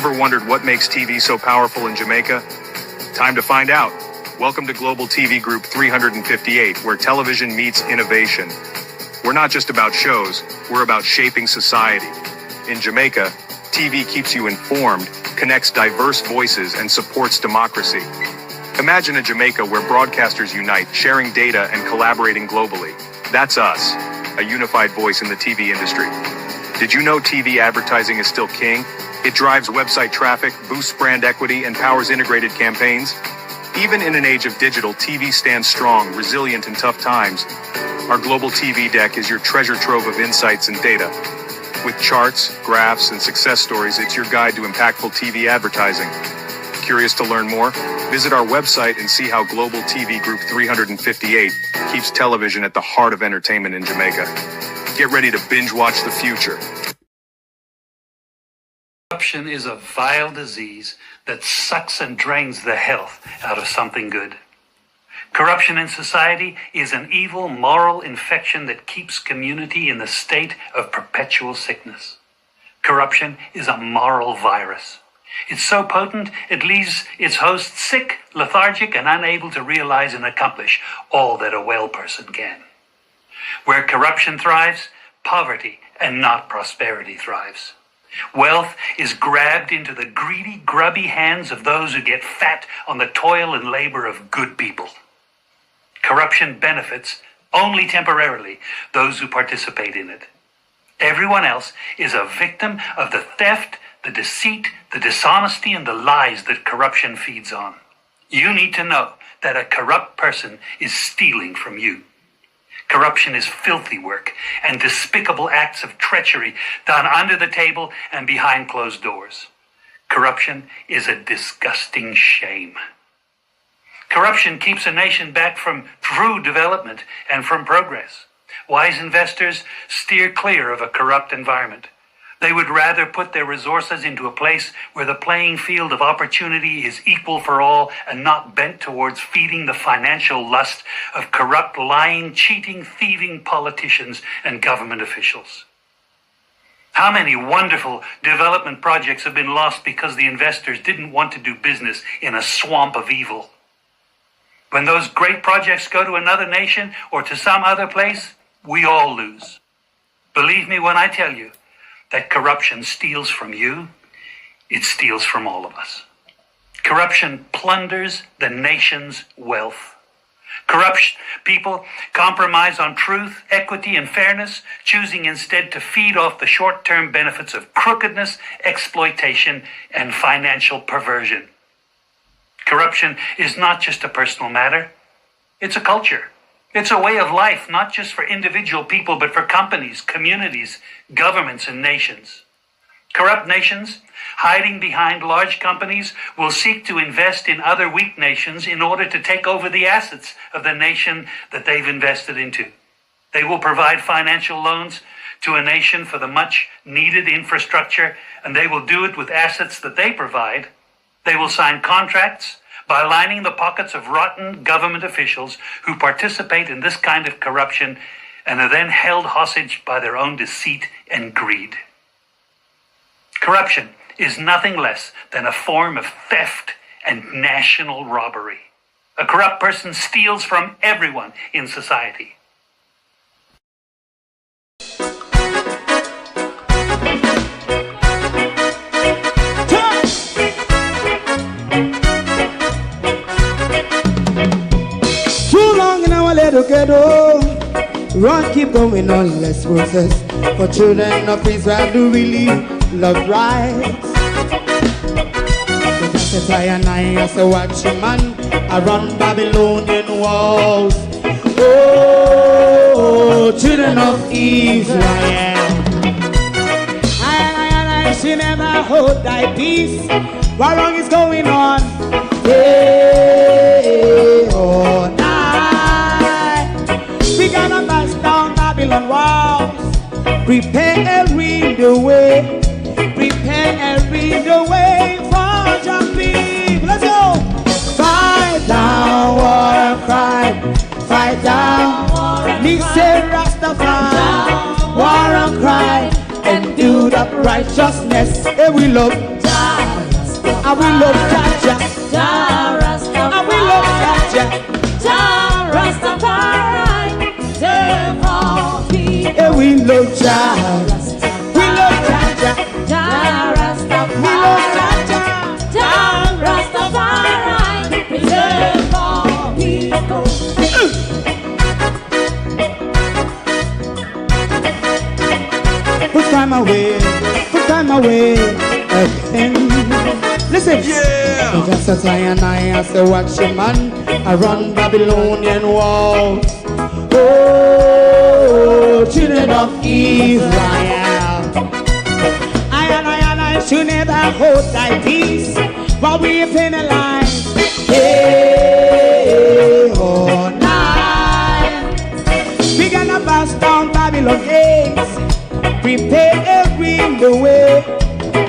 Ever wondered what makes TV so powerful in Jamaica? Time to find out. Welcome to Global TV Group 358, where television meets innovation. We're not just about shows, we're about shaping society. In Jamaica, TV keeps you informed, connects diverse voices, and supports democracy. Imagine a Jamaica where broadcasters unite, sharing data and collaborating globally. That's us, a unified voice in the TV industry. Did you know TV advertising is still king? It drives website traffic, boosts brand equity, and powers integrated campaigns. Even in an age of digital, TV stands strong, resilient in tough times. Our global TV deck is your treasure trove of insights and data. With charts, graphs, and success stories, it's your guide to impactful TV advertising. Curious to learn more? Visit our website and see how Global TV Group 358 keeps television at the heart of entertainment in Jamaica. Get ready to binge watch the future. Corruption is a vile disease that sucks and drains the health out of something good. Corruption in society is an evil moral infection that keeps community in the state of perpetual sickness. Corruption is a moral virus. It's so potent, it leaves its host sick, lethargic, and unable to realize and accomplish all that a well person can. Where corruption thrives, poverty and not prosperity thrives. Wealth is grabbed into the greedy, grubby hands of those who get fat on the toil and labor of good people. Corruption benefits only temporarily those who participate in it. Everyone else is a victim of the theft, the deceit, the dishonesty, and the lies that corruption feeds on. You need to know that a corrupt person is stealing from you. Corruption is filthy work and despicable acts of treachery done under the table and behind closed doors. Corruption is a disgusting shame. Corruption keeps a nation back from true development and from progress. Wise investors steer clear of a corrupt environment. They would rather put their resources into a place where the playing field of opportunity is equal for all and not bent towards feeding the financial lust of corrupt, lying, cheating, thieving politicians and government officials. How many wonderful development projects have been lost because the investors didn't want to do business in a swamp of evil? When those great projects go to another nation or to some other place, we all lose. Believe me when I tell you that corruption steals from you, it steals from all of us. Corruption plunders the nation's wealth. Corrupt people compromise on truth, equity, and fairness, choosing instead to feed off the short-term benefits of crookedness, exploitation, and financial perversion. Corruption is not just a personal matter, it's a culture. It's a way of life, not just for individual people, but for companies, communities, governments, and nations. Corrupt nations, hiding behind large companies, will seek to invest in other weak nations in order to take over the assets of the nation that they've invested into. They will provide financial loans to a nation for the much-needed infrastructure, and they will do it with assets that they provide. They will sign contracts by lining the pockets of rotten government officials who participate in this kind of corruption and are then held hostage by their own deceit and greed. Corruption is nothing less than a form of theft and national robbery. A corrupt person steals from everyone in society. Ghetto, run, keep going on, less process. For children of Israel do really love rights. So just I and I as a watching man, I run Babylonian walls. Oh, children of Israel, I she never hold thy peace. What wrong is going on? Hey, oh, we gonna bust down Babylon walls. Prepare the way. Prepare the way for your people. Let's go. Fight down, war and cry. Fight down, me say Rastafari. War and cry and do that righteousness. Hey, we love. I will love Jaja, Jah Rastafari. I will love Jaja, Jah Rastafari. Therefore, people, we love Jah. We love Jaja, Jah Rastafari. We love Jaja, Jah Rastafari. Therefore, people. Put time away again. Listen, yeah. Just as I and I say, watch your man, I run Babylonian walls. Oh, children of Israel, I and I should never hold thy peace while we penalize. Hey, oh, night. We gonna bust down Babylon gates. Prepare the way,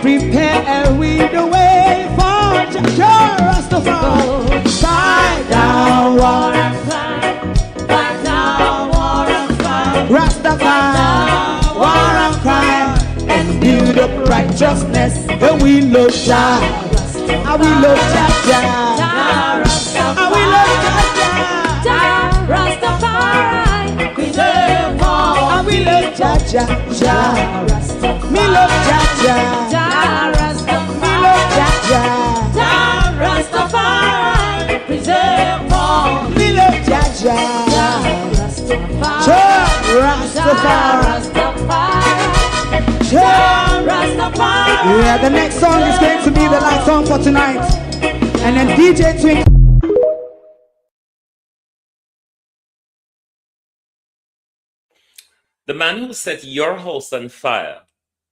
prepare the way for Jah Rastafari. Fight down war and crime, fight down war and crime. Rastafari, war and crime, and build up righteousness. And we love Jah, and we love Jah, and we love Jah Rastafari. Preserve all, and we love Jah Rastafari. Me love Jah Rastafari. Me love Jah Rastafari. Preserve all. Me love Jah Rastafari. Jah Rastafari. Yeah, the next song is going to be the last song for tonight. And then DJ Twink. The man who set your house on fire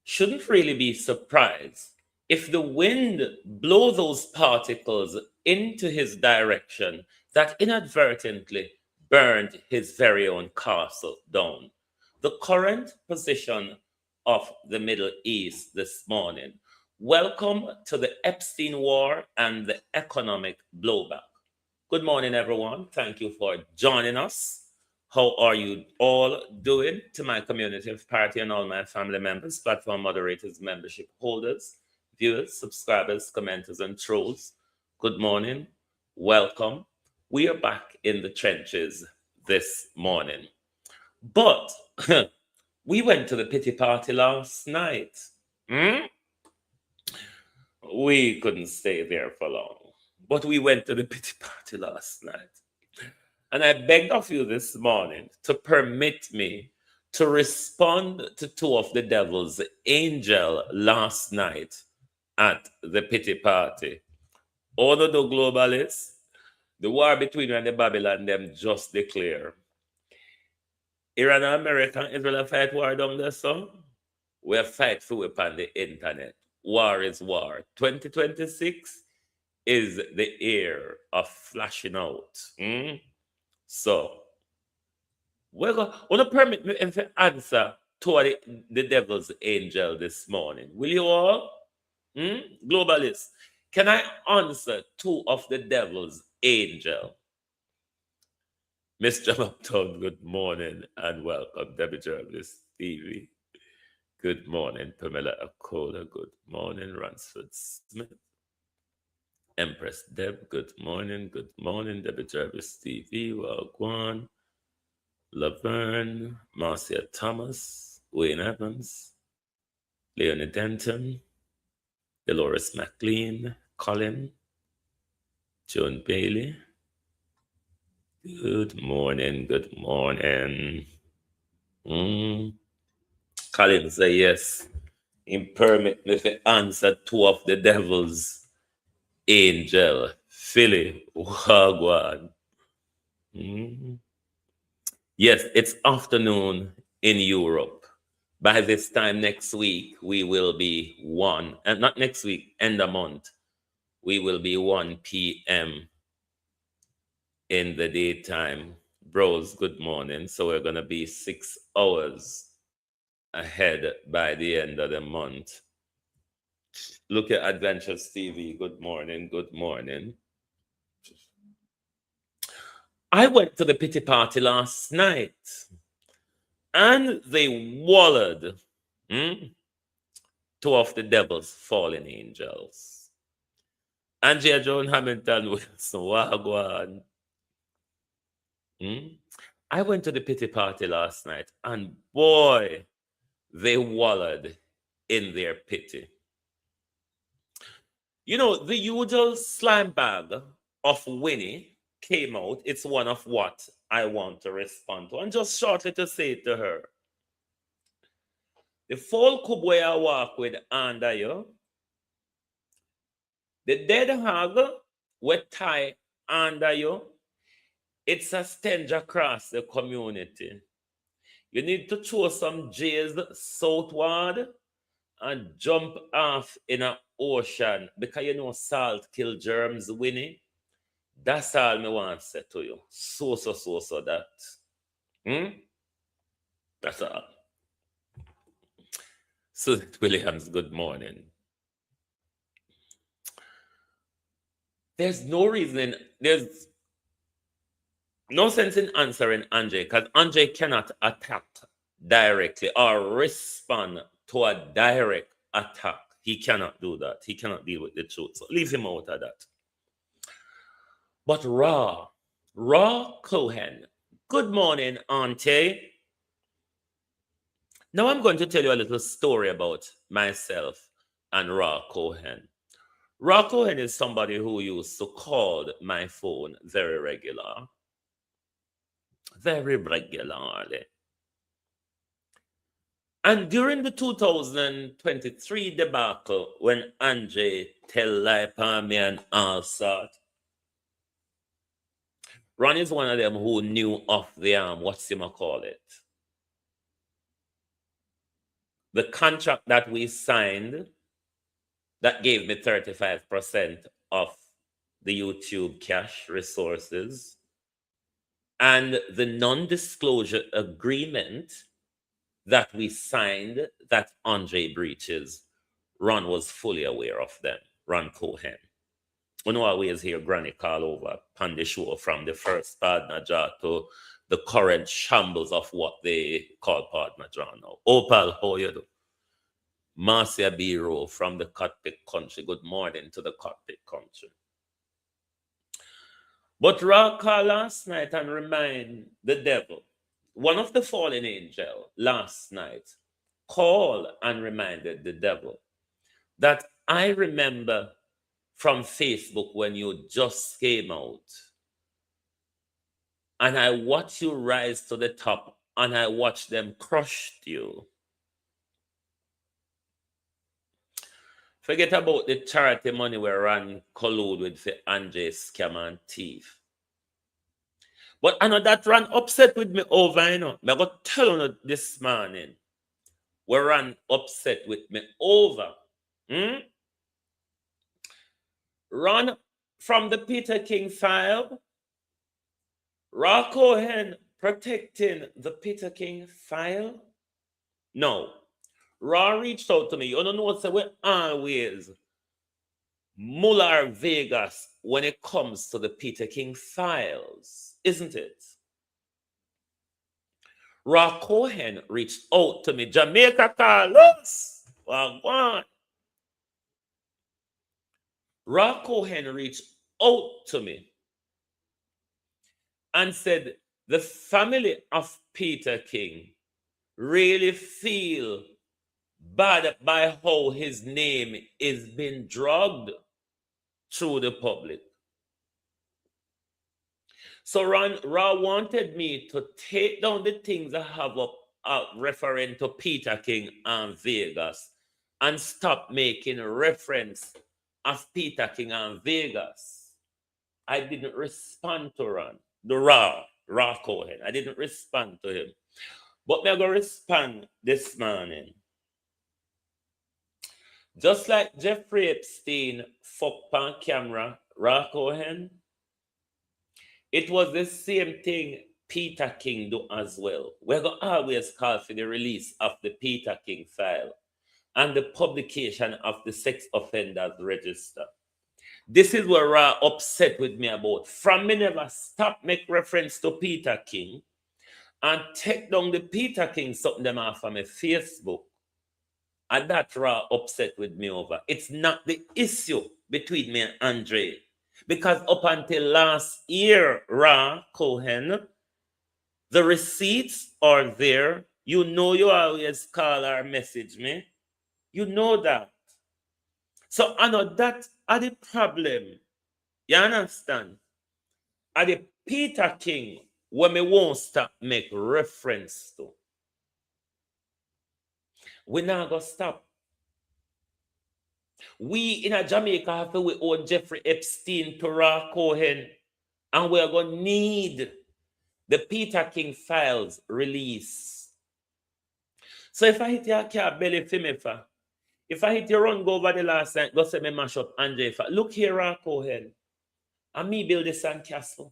shouldn't really be surprised if the wind blows those particles into his direction that inadvertently burned his very own castle down. The current position of the Middle East this morning. Welcome to the Epstein war and the economic blowback. Good morning, everyone. Thank you for joining us. How are you all doing? To my community of party and all my family members, platform moderators, membership holders, viewers, subscribers, commenters, and trolls. Good morning. Welcome. We are back in the trenches this morning. But we went to the pity party last night. We couldn't stay there for long. But we went to the pity party last night. And I begged of you this morning to permit me to respond to two of the devil's angel last night at the pity party. All of the globalists, the war between Iran and Babylon, them just declare. Iran and America and Israel fight war down there, so we fight for it on the internet. War is war. 2026 is the year of flashing out. So, we're going to permit me to answer to the devil's angel this morning. Will you all? Globalists, can I answer two of the devil's angel? Mr. Uptown, good morning and welcome. Debbie Jarvis TV. Good morning. Pamela Akola, good morning. Ransford Smith. Empress Deb, good morning. Good morning. Debbie Jarvis TV, Wagwan. Laverne, Marcia Thomas, Wayne Evans, Leonie Denton, Dolores McLean, Colin, Joan Bailey. Good morning. Good morning. Colin say yes. In permit me to answer two of the devil's angel, Philly, Wagwan. Yes, it's afternoon in Europe. By this time next week, we will be not next week, end of month, we will be 1 p.m. in the daytime. Bros, good morning. So we're going to be 6 hours ahead by the end of the month. Look at Adventures TV. Good morning. Good morning. I went to the pity party last night and they wallowed two of the devil's fallen angels. Andrea Joan Hamilton Wilson, Wagwan. I went to the pity party last night, and boy, they wallowed in their pity. You know, the usual slime bag of Winnie came out. It's one of what I want to respond to. And just shortly to say to her, the full kubwe I walk with under you, the dead hog we tie under you, it's a stench across the community. You need to throw some J's southward and jump off in an ocean because you know salt kill germs, Winnie. That's all me want to say to you. So that. That's all. Susan Williams, good morning. There's no sense in answering Andre because Andre cannot attack directly or respond to a direct attack. He cannot do that. He cannot deal with the truth. So leave him out of that. But Ra Cohen, good morning, Auntie. Now I'm going to tell you a little story about myself and Ra Cohen. Ra Cohen is somebody who used to call my phone very regularly. And during the 2023 debacle, when Andre tell lie upon me and all sort, Ron is one of them who knew off the arm, what's him call it? The contract that we signed that gave me 35% of the YouTube cash resources and the non-disclosure agreement that we signed that Andre breaches, Ron was fully aware of them, Ron Cohen. We know always hear Granny call over on the show from the first partner jar to the current shambles of what they call partner jar now. Opal, how you do? Marcia Biro from the cockpit country. Good morning to the cockpit country. But Ra called last night and remind the devil, one of the fallen angel last night called and reminded the devil that I remember from Facebook when you just came out and I watched you rise to the top and I watched them crush you. Forget about the charity money we ran collude with for Andre scam and thief. But I know that ran upset with me over, you know. I got to tell you this morning. We ran upset with me over. Run from the Peter King file. Ra Cohen protecting the Peter King file. No. Ra reached out to me. You don't know what we always Muller Vegas when it comes to the Peter King files, isn't it? Ra Cohen reached out to me. Jamaica Carlos. Wagwan. Ra Cohen reached out to me and said the family of Peter King really feel bad by how his name is being dragged through the public. So Ra wanted me to take down the things I have up referring to Peter King and Vegas and stop making reference of Peter King and Vegas. I didn't respond to Ra Cohen. I didn't respond to him. But I'm going to respond this morning. Just like Jeffrey Epstein fucked on camera, Ra Cohen, it was the same thing Peter King do as well. We're going to always call for the release of the Peter King file and the publication of the sex offenders register. This is what Ra upset with me about. From me never stop make reference to Peter King and take down the Peter King something them off of my Facebook. And that Ra upset with me over. It's not the issue between me and Andre. Because up until last year, Ra Cohen, the receipts are there. You know you always call or message me. You know that. So I know that are the problem. You understand? Are the Peter King when me won't stop make reference to. We not gonna stop. We in a Jamaica have to we own Jeffrey Epstein to Ra Cohen, and we are gonna need the Peter King files release. So if I hit your car belly for me, if I hit your run go over the last night, go say me mash up Andre. Look here, Ra Cohen. And me build the sandcastle.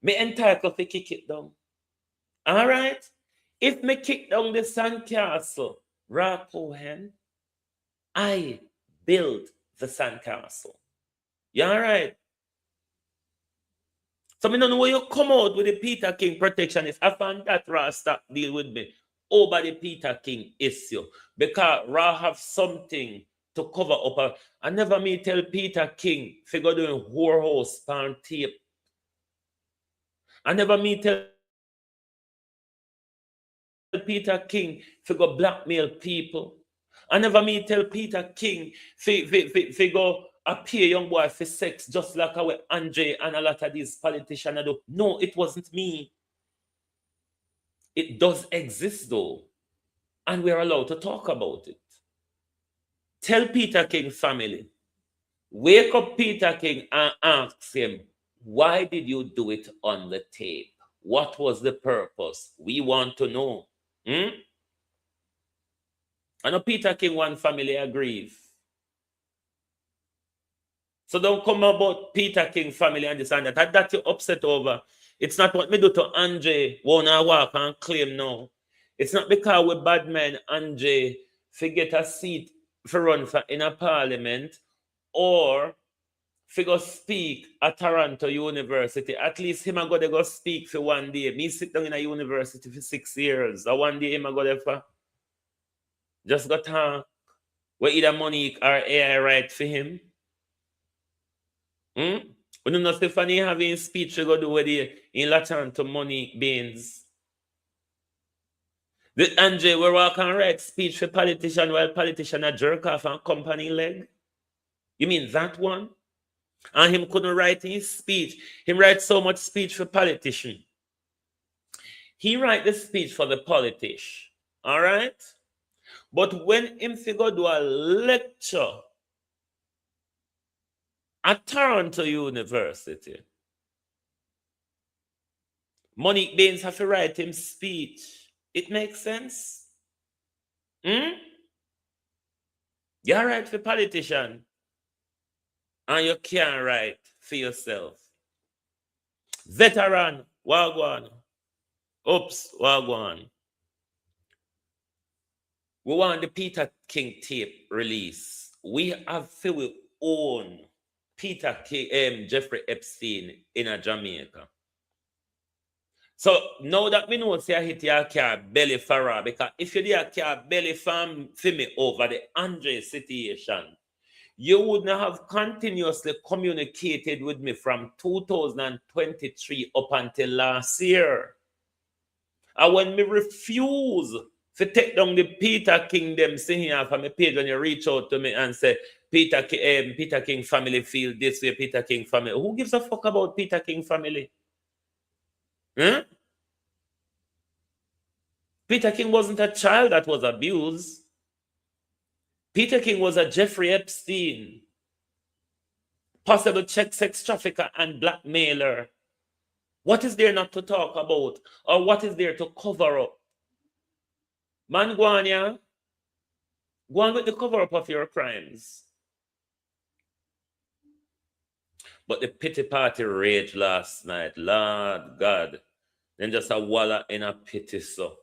Me entitled to kick it down. All right? If me kick down the sandcastle, Ra Cohen, I build the sandcastle. You all right? So me don't know where you come out with the Peter King protectionist. I found that Ra stop deal with me over the Peter King issue. Because Ra have something to cover up. I never me tell Peter King figure doing whorehouse pan tape. I never me tell Peter King figure blackmail people. I never me tell Peter King figure appear young boy for sex just like how Andre and a lot of these politicians do. No, it wasn't me. It does exist though. And we're allowed to talk about it. Tell Peter King family. Wake up Peter King and ask him, why did you do it on the tape? What was the purpose? We want to know. I know Peter King one family aggrieve. So don't come about Peter King family and this and that. That you upset over. It's not what me do to Andre wanna walk and claim no. It's not because we bad men Andre forget a seat for run for in a parliament or figure speak at Toronto University. At least him a go speak for one day. Me sit down in a university for 6 years. Or one day him a go there for just got talk. Where either Monique or AI write for him. We don't know Stephanie having speech we go do with the in Latin to Monique Baines. The Andre we walk and write speech for politician while politician a jerk off and company leg. You mean that one? And him couldn't write his speech. Him write so much speech for politician. He write the speech for the politician. All right? But when him figure do a lecture at Toronto University, Monique Baines have to write him speech. It makes sense? You're right for politician. And you can't write for yourself. Veteran, wagwan. Oops, wagwan. We want the Peter King tape release. We have to own Peter King, Jeffrey Epstein in a Jamaica. So now that me know say I hit your car belly for because if you did a car belly for me over the Andre situation, you wouldn't have continuously communicated with me from 2023 up until last year. And when me refuse to take down the Peter King them sitting here from my page when you reach out to me and say, Peter King family feel this way, Peter King family. Who gives a fuck about Peter King family? Peter King wasn't a child that was abused. Peter King was a Jeffrey Epstein, possible sex trafficker and blackmailer. What is there not to talk about? Or what is there to cover up? Man, go on, yeah? Go on with the cover up of your crimes. But the pity party raged last night. Lord God. Then just a walla in a pity so.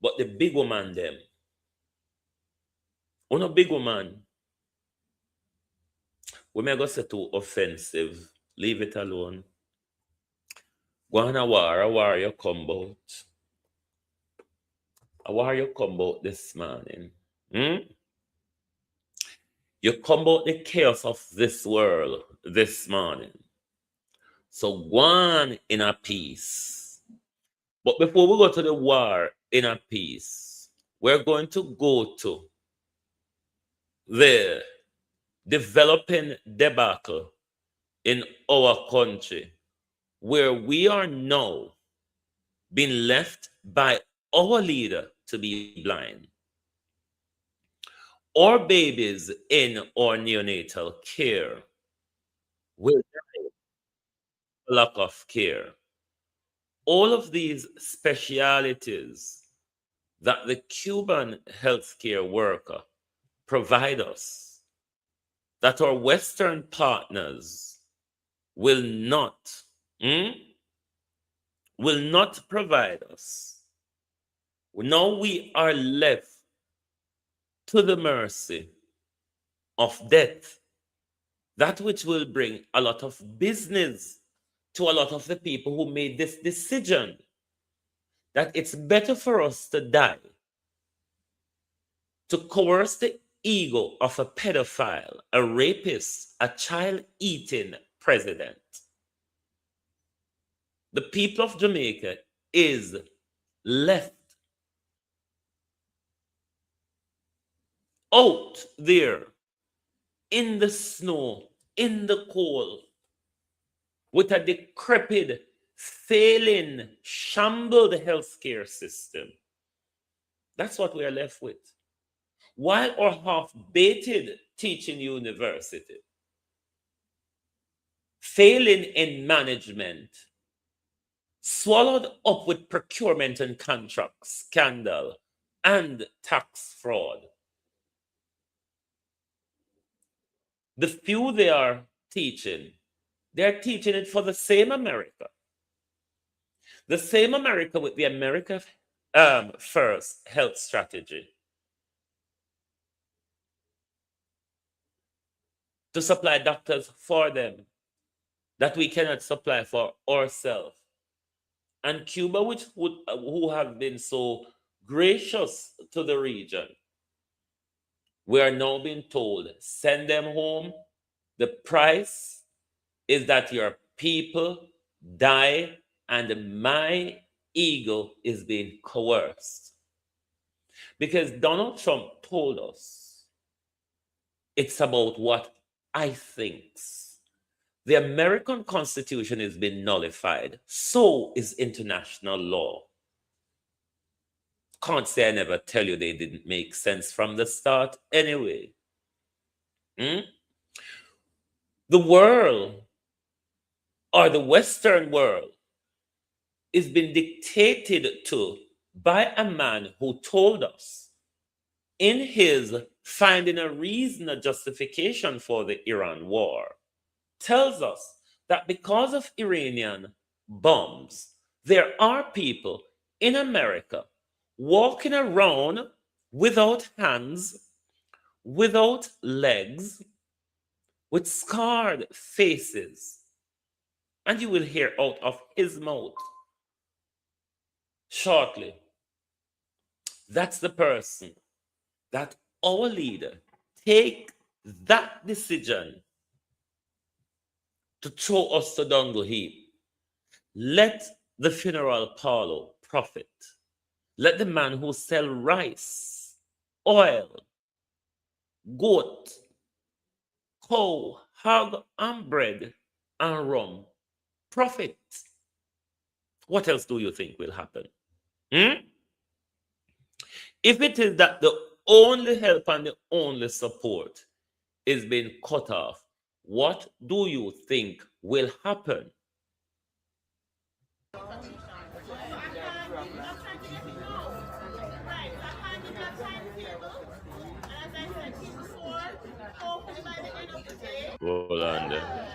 But the big woman them. On a big woman. We may go say too offensive. Leave it alone. Go on a war you come about. A war you come about this morning. You come out the chaos of this world this morning. So one in a peace. But before we go to the war in a peace, we're going to go to the developing debacle in our country, where we are now being left by our leader to be blind. Our babies in our neonatal care will lack of care. All of these specialities that the Cuban healthcare worker provide us, that our Western partners will not, will not provide us. Now we are left to the mercy of death, that which will bring a lot of business to a lot of the people who made this decision, that it's better for us to die, to coerce the ego of a pedophile, a rapist, a child-eating president. The people of Jamaica is left out there in the snow, in the cold, with a decrepit, failing, shambled healthcare system. That's what we are left with. While our half-baked teaching university, failing in management, swallowed up with procurement and contract scandal and tax fraud. The few they are teaching, they're teaching it for the same America. The same America with the America First health strategy to supply doctors for them that we cannot supply for ourselves. And Cuba, who have been so gracious to the region, we are now being told, send them home. The price is that your people die and my ego is being coerced. Because Donald Trump told us it's about what I think. The American Constitution has been nullified. So is international law. Can't say I never tell you they didn't make sense from the start anyway. The world, or the Western world, is being dictated to by a man who told us in his finding a reason, a justification for the Iran war, tells us that because of Iranian bombs, there are people in America walking around without hands, without legs, with scarred faces. And you will hear out of his mouth shortly, that's the person that our leader take that decision to throw us to dung heap. Let the funeral parlor profit. Let the man who sell rice, oil, goat, cow, hog, and bread and rum profit. What else do you think will happen? If it is that the only help and the only support is being cut off, what do you think will happen? Hold on there.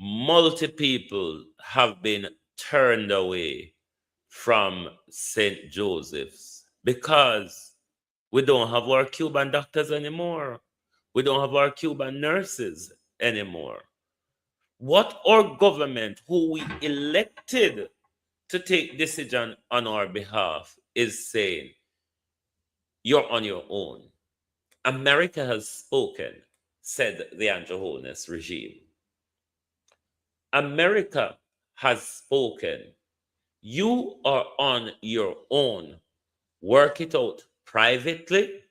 Multi people have been turned away from St. Joseph's because we don't have our Cuban doctors anymore. We don't have our Cuban nurses anymore. what our government, who we elected to take decision on our behalf, is saying, you're on your own. America has spoken, said the Andrew Holness regime. America has spoken. You are on your own. Work it out privately.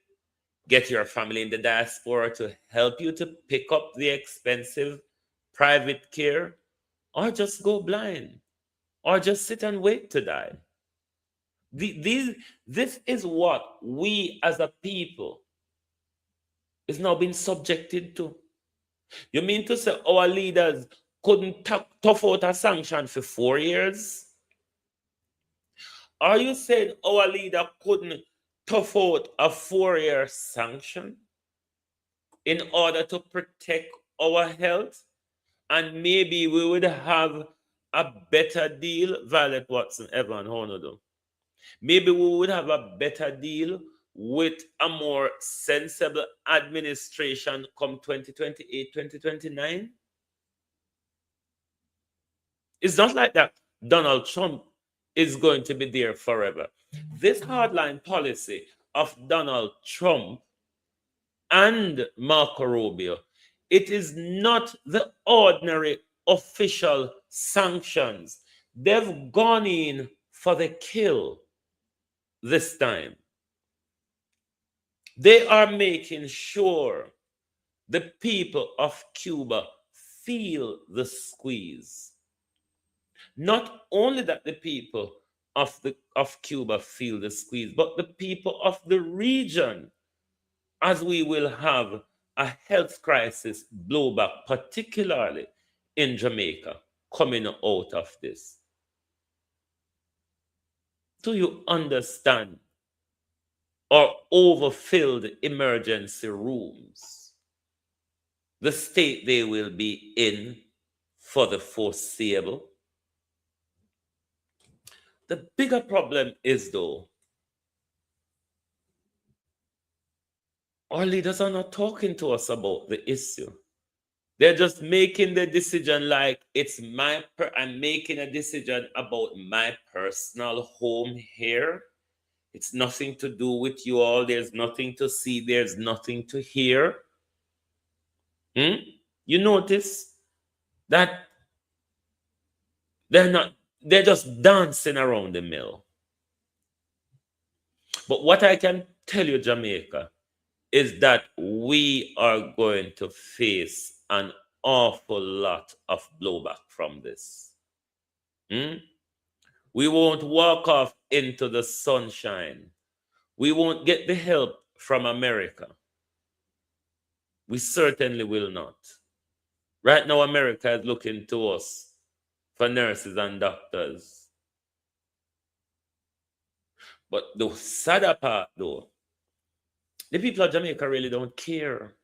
Get your family in the diaspora to help you to pick up the expensive private care, or just go blind, or just sit and wait to die. This is what we as a people is now being subjected to. You mean to say our leaders couldn't tough out a sanction for 4 years? Are you saying our leader couldn't tough out a 4-year sanction in order to protect our health? And maybe we would have a better deal, Violet Watson, Evan Honodo. Maybe we would have a better deal with a more sensible administration come 2028, 2029. It's not like that Donald Trump is going to be there forever. This hardline policy of Donald Trump and Marco Rubio, it is not the ordinary official sanctions. They've gone in for the kill this time. They are making sure the people of Cuba feel the squeeze. Not only that the people of Cuba feel the squeeze, but the people of the region, as we will have a health crisis blowback, particularly in Jamaica, coming out of this. Do you understand our overfilled emergency rooms, the state they will be in for the foreseeable? The bigger problem is, though, our leaders are not talking to us about the issue. They're just making the decision like it's I'm making a decision about my personal home here. It's nothing to do with you all. There's nothing to see. There's nothing to hear. You notice that they're just dancing around the mill. But what I can tell you, Jamaica, is that we are going to face an awful lot of blowback from this. We won't walk off into the sunshine. We won't get the help from America. We certainly will not. Right now, America is looking to us for nurses and doctors. But the sadder part, though, the people of Jamaica really don't care.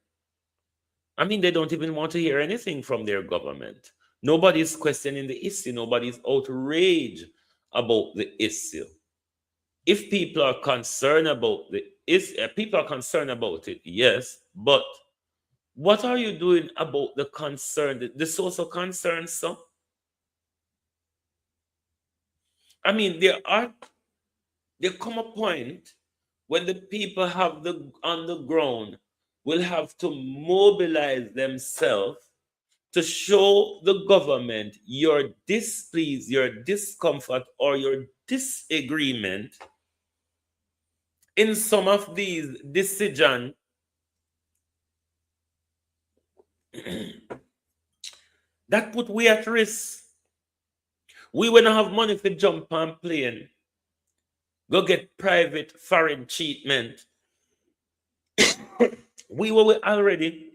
I mean, they don't even want to hear anything from their government. Nobody's questioning the issue. Nobody's outraged about the issue. If people are concerned about the issue, people are concerned about it, yes, but what are you doing about the concern, the source of concern, so? I mean, there come a point when the people on the ground will have to mobilize themselves to show the government your displeasure, your discomfort, or your disagreement in some of these decisions that put we at risk. We will not have money to jump on plane, go get private foreign treatment. We were already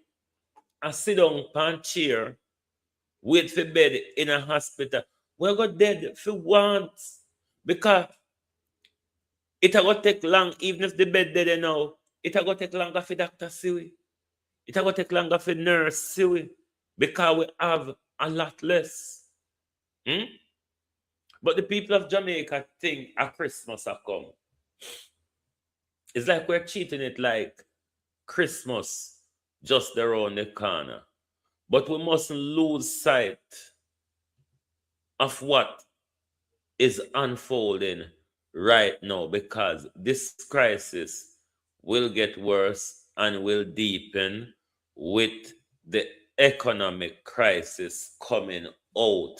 sit down on chair, wait for bed in a hospital. We're going dead for once because it will take long, even if the bed dead now, it will take longer for doctor see we. It will take longer for nurse see we, because we have a lot less. But the people of Jamaica think a Christmas has come. It's like we're treating it like Christmas just around the corner. But we mustn't lose sight of what is unfolding right now, because this crisis will get worse and will deepen with the economic crisis coming out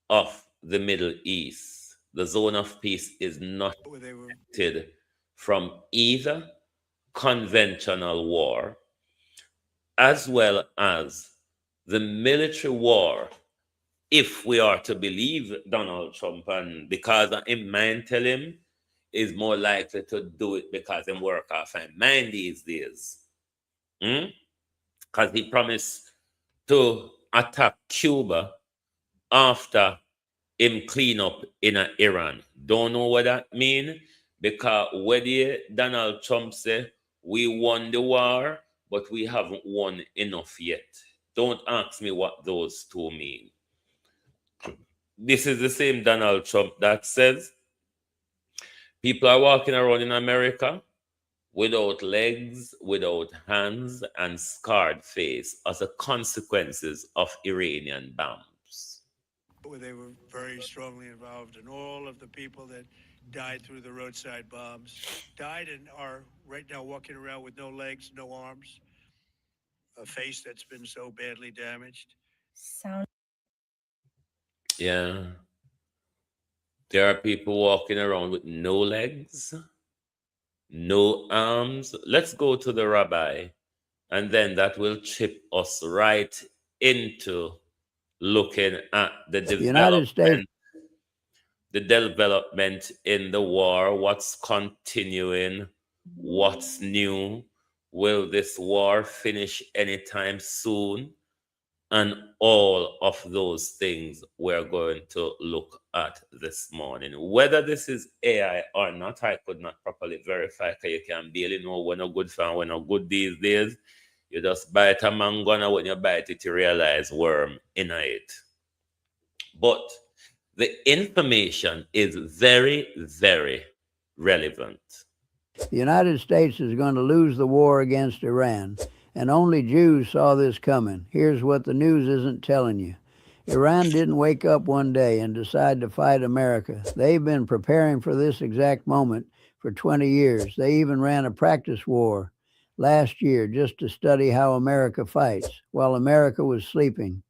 of the Middle East. The zone of peace is not protected from either conventional war as well as the military war, if we are to believe Donald Trump, and because him mind tell him is more likely to do it because him work off him mind these days. Because he promised to attack Cuba after him clean up in Iran. Don't know what that mean, because whether Donald Trump say we won the war, but we haven't won enough yet. Don't ask me what those two mean. This is the same Donald Trump that says people are walking around in America without legs, without hands, and scarred face as a consequences of Iranian bombs. They were very strongly involved, and all of the people that died through the roadside bombs died and are right now walking around with no legs, no arms, a face that's been so badly damaged. Yeah. There are people walking around with no legs, no arms. Let's go to the rabbi, and then that will chip us right into looking at the development in the war, what's continuing, what's new, will this war finish anytime soon, and all of those things we're going to look at this morning. Whether this is AI or not, I could not properly verify, because you can barely know when a good fan, when a good these days. You just bite a mango, and when you bite it, you realize worm in it. But the information is very, very relevant. The United States is going to lose the war against Iran, and only Jews saw this coming. Here's what the news isn't telling you. Iran didn't wake up one day and decide to fight America. They've been preparing for this exact moment for 20 years. They even ran a practice war last year just to study how America fights while America was sleeping.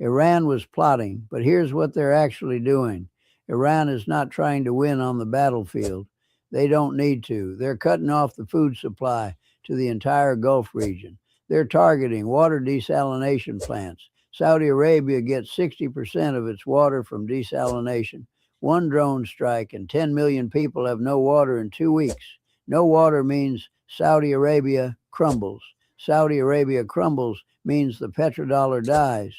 Iran was plotting, but here's what they're actually doing. Iran is not trying to win on the battlefield. They don't need to. They're cutting off the food supply to the entire Gulf region. They're targeting water desalination plants. Saudi Arabia gets 60% of its water from desalination. One drone strike and 10 million people have no water in 2 weeks. No water means Saudi Arabia crumbles. Saudi Arabia crumbles means the petrodollar dies.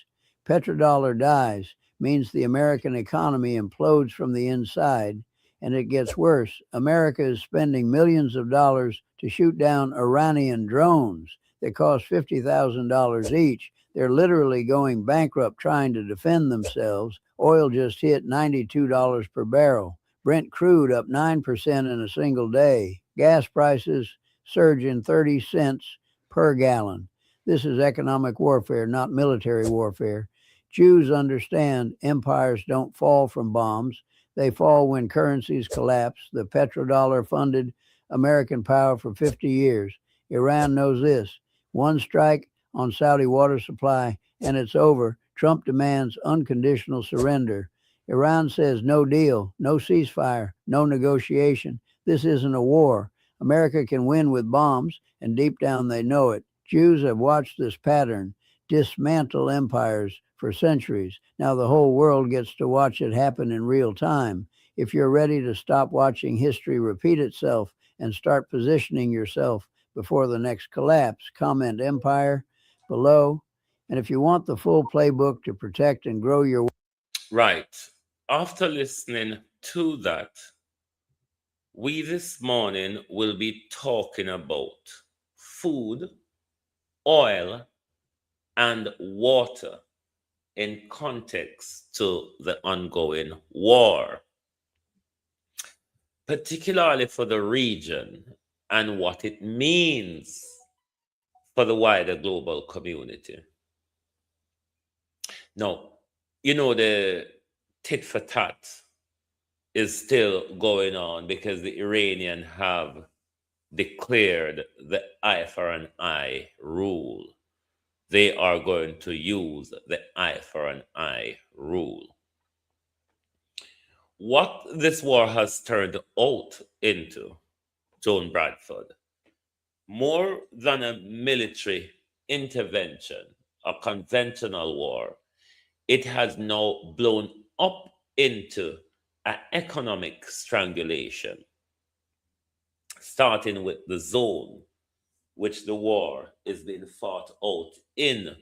Petrodollar dies means the American economy implodes from the inside, and it gets worse. America is spending millions of dollars to shoot down Iranian drones that cost $50,000 each. They're literally going bankrupt trying to defend themselves. Oil just hit $92 per barrel. Brent crude up 9% in a single day. Gas prices surging 30 cents per gallon. This is economic warfare, not military warfare. Jews understand empires don't fall from bombs. They fall when currencies collapse. The petrodollar funded American power for 50 years. Iran knows this. One strike on Saudi water supply and it's over. Trump demands unconditional surrender. Iran says no deal, no ceasefire, no negotiation. This isn't a war. America can win with bombs, and deep down they know it. Jews have watched this pattern dismantle empires for centuries. Now the whole world gets to watch it happen in real time. If you're ready to stop watching history repeat itself and start positioning yourself before the next collapse, comment empire below. And if you want the full playbook to protect and grow your... Right. After listening to that, we this morning will be talking about food, oil, and water in context to the ongoing war, particularly for the region and what it means for the wider global community. Now, you know, the tit for tat is still going on because the Iranian have declared the eye for an eye rule. They are going to use the eye for an eye rule. What this war has turned out into, Joan Bradford, more than a military intervention, a conventional war, it has now blown up into an economic strangulation, starting with the zone which the war is being fought out in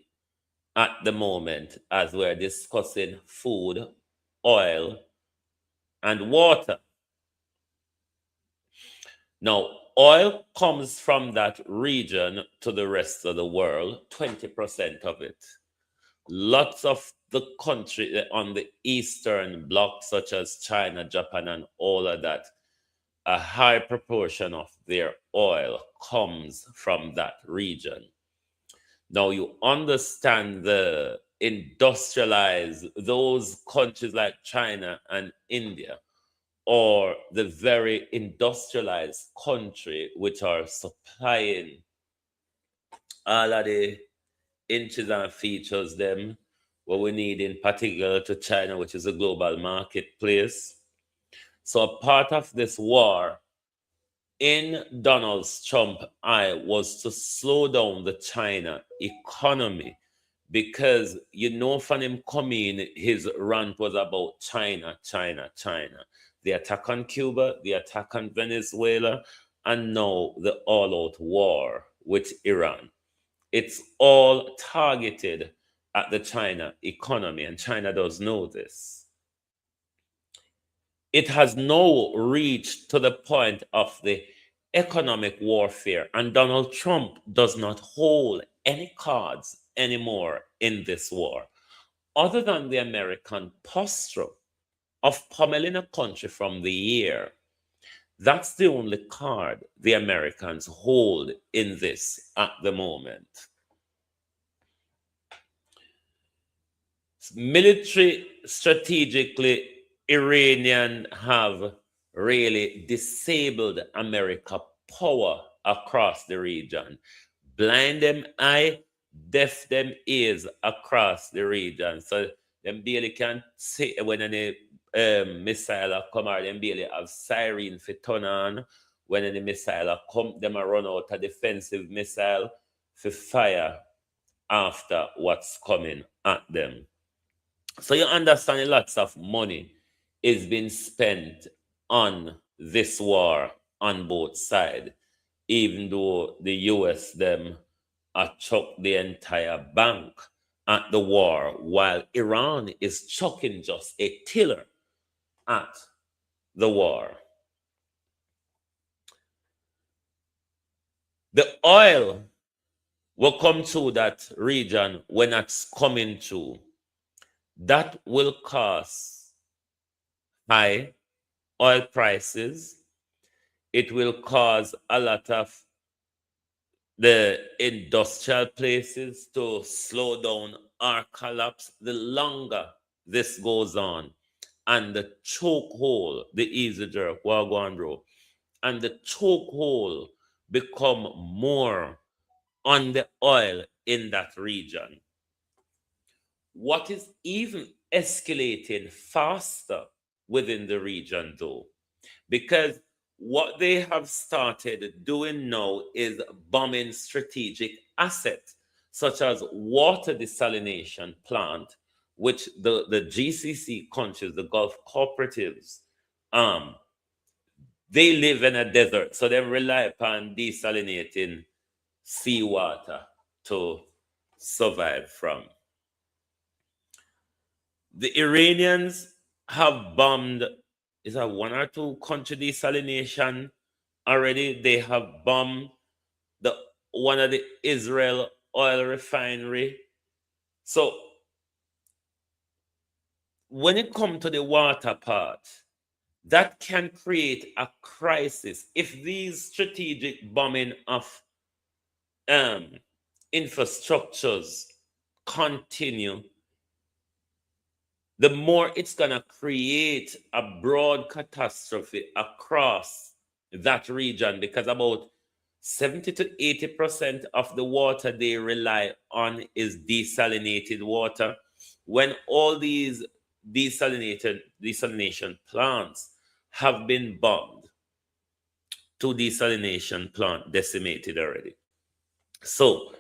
at the moment as we're discussing food, oil, and water. Now, oil comes from that region to the rest of the world, 20% of it. Lots of the country on the Eastern Bloc, such as China, Japan, and all of that, a high proportion of their oil comes from that region. Now, you understand the industrialized, those countries like China and India, or the very industrialized country which are supplying all of the inches and features them what we need, in particular to China, which is a global marketplace. So a part of this war in Donald Trump's eye was to slow down the China economy, because from him coming, his rant was about China, China, China. The attack on Cuba, the attack on Venezuela, and now the all-out war with Iran. It's all targeted at the China economy, and China does know this. It has now reached to the point of the economic warfare, and Donald Trump does not hold any cards anymore in this war, other than the American posture of pummeling a country from the air. That's the only card the Americans hold in this at the moment. Military strategically, Iranian have really disabled America power across the region. Blind them eye, deaf them ears across the region. So them barely can see when any missile come out, them barely have siren for turn on. When any missile come, them a run out a defensive missile for fire after what's coming at them. So you understand lots of money is being spent on this war on both sides, even though the US them chuck the entire bank at the war, while Iran is chucking just a tiller at the war. The oil will come through that region when it's coming through. That will cause high oil prices. It will cause a lot of the industrial places to slow down or collapse the longer this goes on. And the chokehold, the easy jerk, wagwan bro, and the chokehold become more on the oil in that region. What is even escalating faster within the region, though, because what they have started doing now is bombing strategic assets, such as water desalination plant, which the GCC countries, the Gulf cooperatives, they live in a desert, so they rely upon desalinating seawater to survive from. The Iranians have bombed, is that one or two country desalination already? They have bombed one of the Israel oil refinery. So when it comes to the water part, that can create a crisis if these strategic bombing of infrastructures continue the more it's going to create a broad catastrophe across that region, because about 70 to 80% of the water they rely on is desalinated water. When all these desalination plants have been bombed, two desalination plant decimated already. So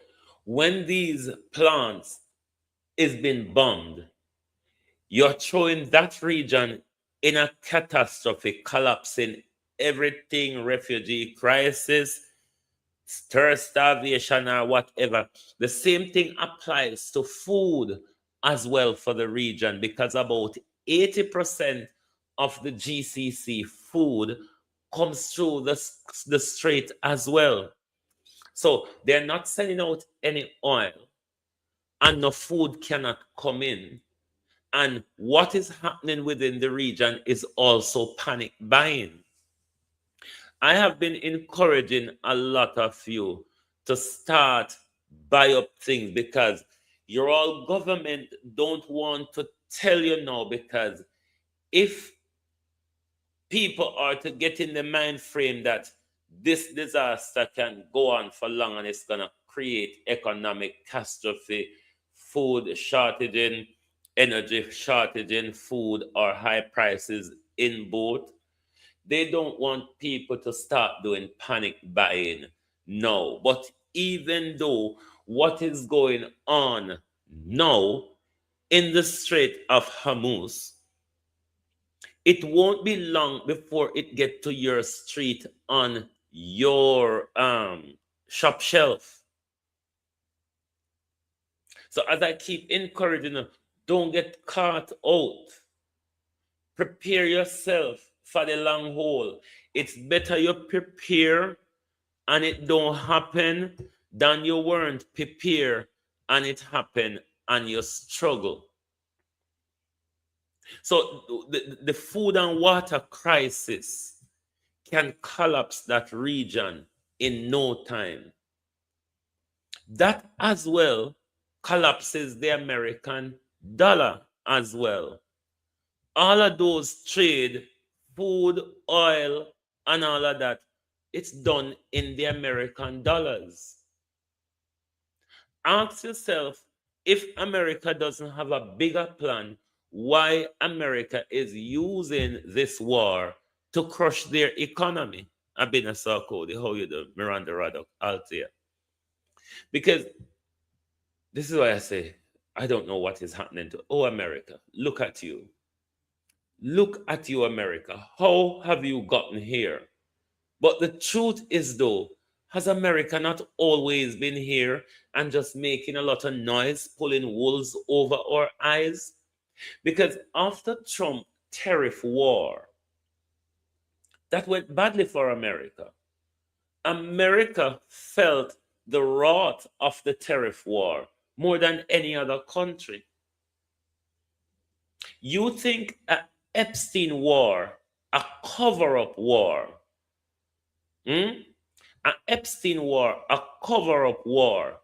when these plants is being bombed, you're throwing that region in a catastrophe, collapsing everything, refugee crisis, starvation, or whatever. The same thing applies to food as well for the region, because about 80% of the GCC food comes through the strait as well. So they're not sending out any oil, and no food cannot come in. And what is happening within the region is also panic buying. I have been encouraging a lot of you to start buy up things, because your all government don't want to tell you now, because if people are to get in the mind frame that this disaster can go on for long and it's going to create economic catastrophe, food shortage, energy shortage, food or high prices in both, they don't want people to start doing panic buying now. But even though what is going on now in the Strait of Hormuz, it won't be long before it get to your street on your shop shelf. So as I keep encouraging you, don't get caught out. Prepare yourself for the long haul. It's better you prepare and it don't happen than you weren't prepared and it happened and you struggle. So the food and water crisis can collapse that region in no time. That as well collapses the American dollar as well. All of those trade, food, oil, and all of that, it's done in the American dollars. Ask yourself, if America doesn't have a bigger plan, why America is using this war to crush their economy. I've been a Sarkozy, how you do, Miranda Raddock, Althea. Because this is why I say, I don't know what is happening to, oh, America, look at you. Look at you, America. How have you gotten here? But the truth is, though, has America not always been here and just making a lot of noise, pulling wolves over our eyes? Because after Trump tariff war, that went badly for America. America felt the wrath of the tariff war more than any other country. You think a Epstein war, a cover-up war, an Epstein war, a cover-up war,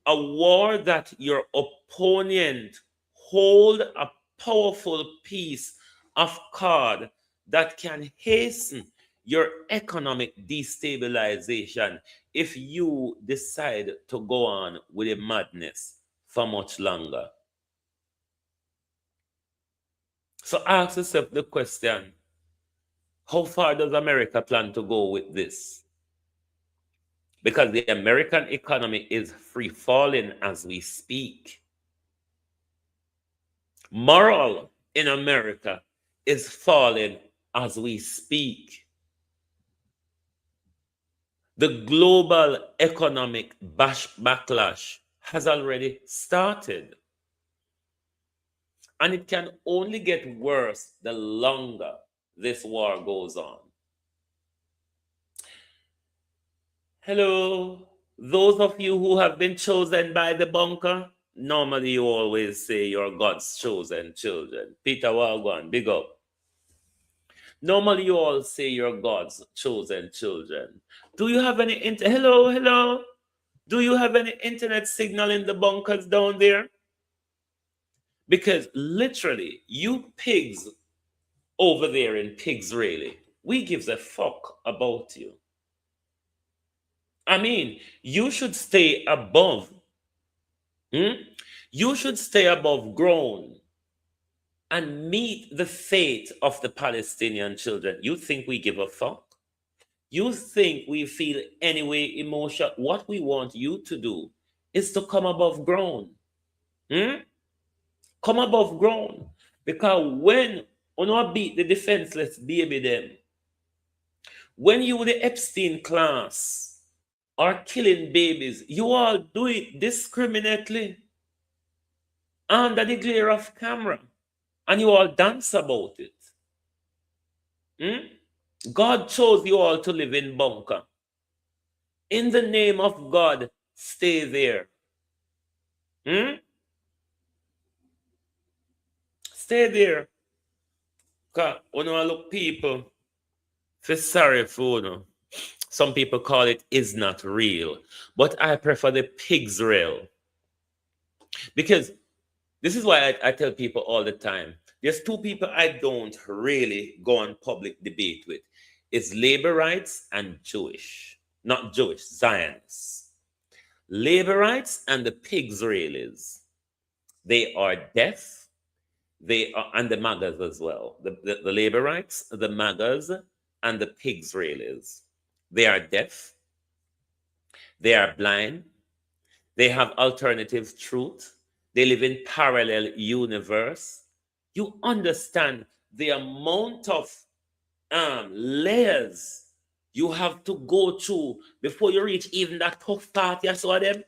a war that your opponent hold a powerful piece of card that can hasten your economic destabilization if you decide to go on with a madness for much longer. So ask yourself the question, how far does America plan to go with this? Because the American economy is free falling as we speak. Moral in America is falling as we speak. The global economic backlash has already started. And it can only get worse the longer this war goes on. Hello, those of you who have been chosen by the bunker, normally you always say you're God's chosen children. Peter Wagwan, big up. Normally you all say you're God's chosen children. Do you have any hello? Do you have any internet signal in the bunkers down there? Because literally, you pigs over there in pigs really, we gives a fuck about you. I mean, you should stay above. Hmm? You should stay above ground and meet the fate of the Palestinian children. You think we give a fuck? You think we feel any way emotion? What we want you to do is to come above ground. Hmm? Come above ground. Because when you beat the defenseless baby them, when you the Epstein class are killing babies, you all do it discriminately under the glare of camera, and you all dance about it. Hmm? God chose you all to live in bunker. In the name of God, stay there. Hmm? Stay there. Because when you look people, feel sorry for you. Some people call it is not real. But I prefer the pig's real. Because this is why I tell people all the time. There's two people I don't really go on public debate with. It's labor rights and Jewish. Not Jewish, Zionists. Labor rights and the pigs railies. They are deaf. They are, and the MAGAs as well. The labor rights, the MAGAs, and the pigs railies. They are deaf. They are blind. They have alternative truth. They live in parallel universe. You understand the amount of layers you have to go through before you reach even that tough part you saw them.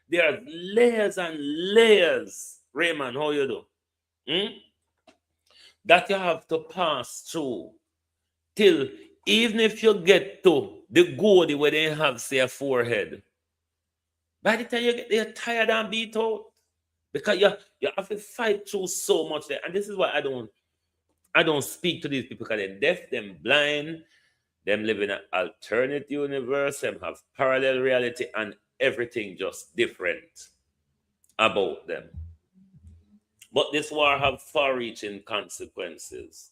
There are layers and layers, Raymond, how you do? Hmm? That you have to pass through till even if you get to the goal where they have say a forehead, by the time you get there tired and beat out, because you have to fight through so much there. And this is why I don't speak to these people, because they're deaf, them blind, them live in an alternate universe, them have parallel reality, and everything just different about them. But this war have far-reaching consequences.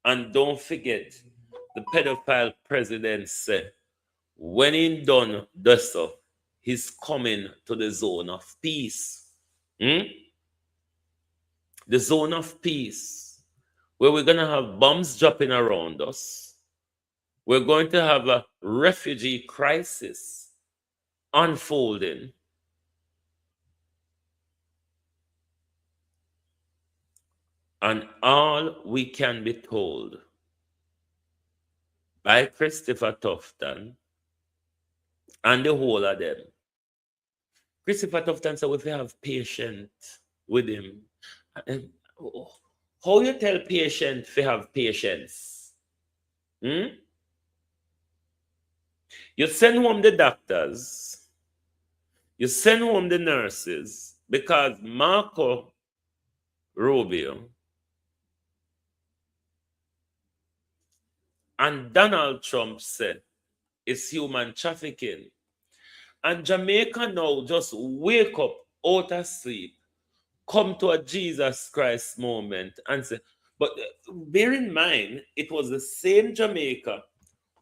And don't forget, the pedophile president said, when he done this stuff, he's coming to the zone of peace. Hmm? The zone of peace, where we're going to have bombs dropping around us. We're going to have a refugee crisis unfolding. And all we can be told by Christopher Tufton and the whole of them. Christopher Tufton said, if you have patience with him, how you tell patient if you have patience? Hmm? You send home the doctors, you send home the nurses, because Marco Rubio and Donald Trump said it's human trafficking. And Jamaica now just wake up out of sleep, come to a Jesus Christ moment and say, but bear in mind, it was the same Jamaica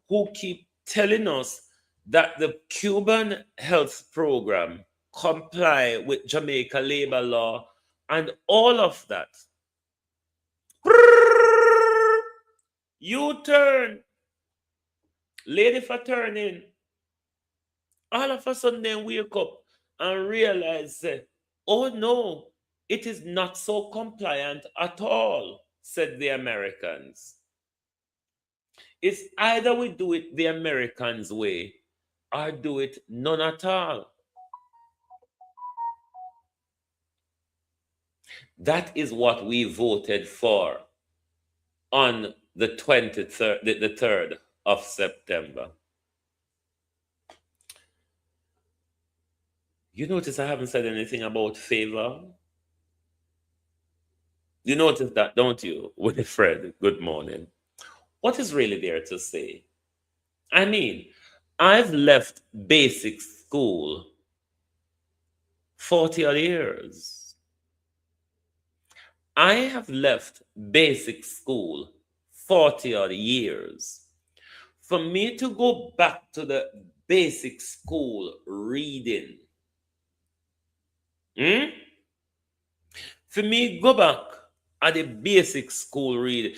who keep telling us that the Cuban health program comply with Jamaica labor law and all of that. You turn, lady for turning. All of a sudden they wake up and realize, oh no, it is not so compliant at all, said the Americans. It's either we do it the Americans' way or do it none at all. That is what we voted for on the 23rd, the 3rd of September. You notice I haven't said anything about favor? You notice that, don't you, Winifred? Good morning. What is really there to say? I mean, I've left basic school 40 odd years. I have left basic school 40 odd years. For me to go back to the basic school reading, for me go back at the basic school reading,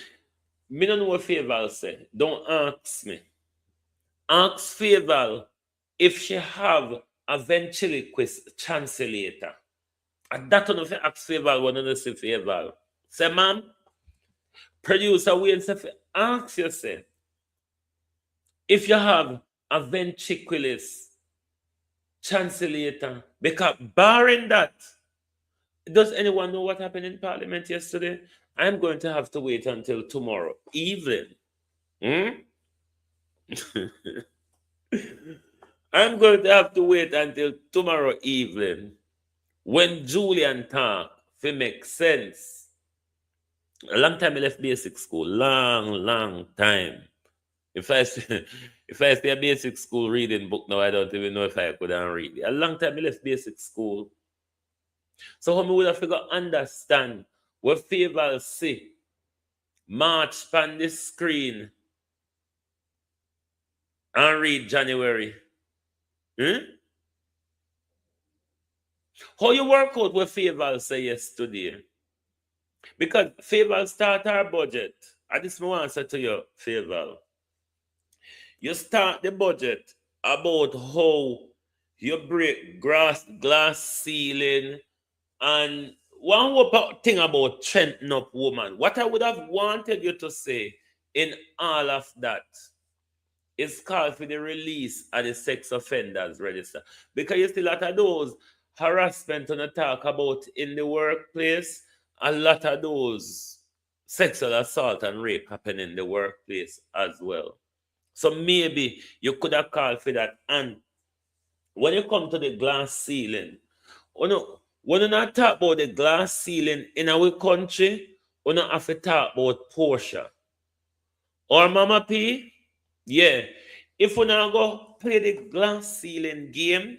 me don't know what Favor say. Don't ask me. Ask Favor if she have a ventriloquist translator. And that one of the ask Favor, one of the say Favor. Say, ma'am, producer Wayne say, ask yourself if you have a ventriloquist translator. Because barring that, does anyone know what happened in Parliament yesterday? I'm going to have to wait until tomorrow evening. I'm going to have to wait until tomorrow evening when Julian talk if make sense. A long time I left basic school. Long time. If I stay a basic school reading book now, I don't even know if I could read it. A long time I left basic school. So how me would have figure understand what Favor see march on the screen and read January? How you work out what Favor say yesterday? Because Favor start our budget. And this is my answer to your Favor. You start the budget about how you break glass ceiling and one more thing about strengthening up woman. What I would have wanted you to say in all of that is called for the release of the sex offenders register. Because you see a lot of those harassment on talk about in the workplace, a lot of those sexual assault and rape happen in the workplace as well. So maybe you could have called for that. And when you come to the glass ceiling, when you not talk about the glass ceiling in our country, we not have to talk about Portia. Or Mama P, yeah. If we now go play the glass ceiling game,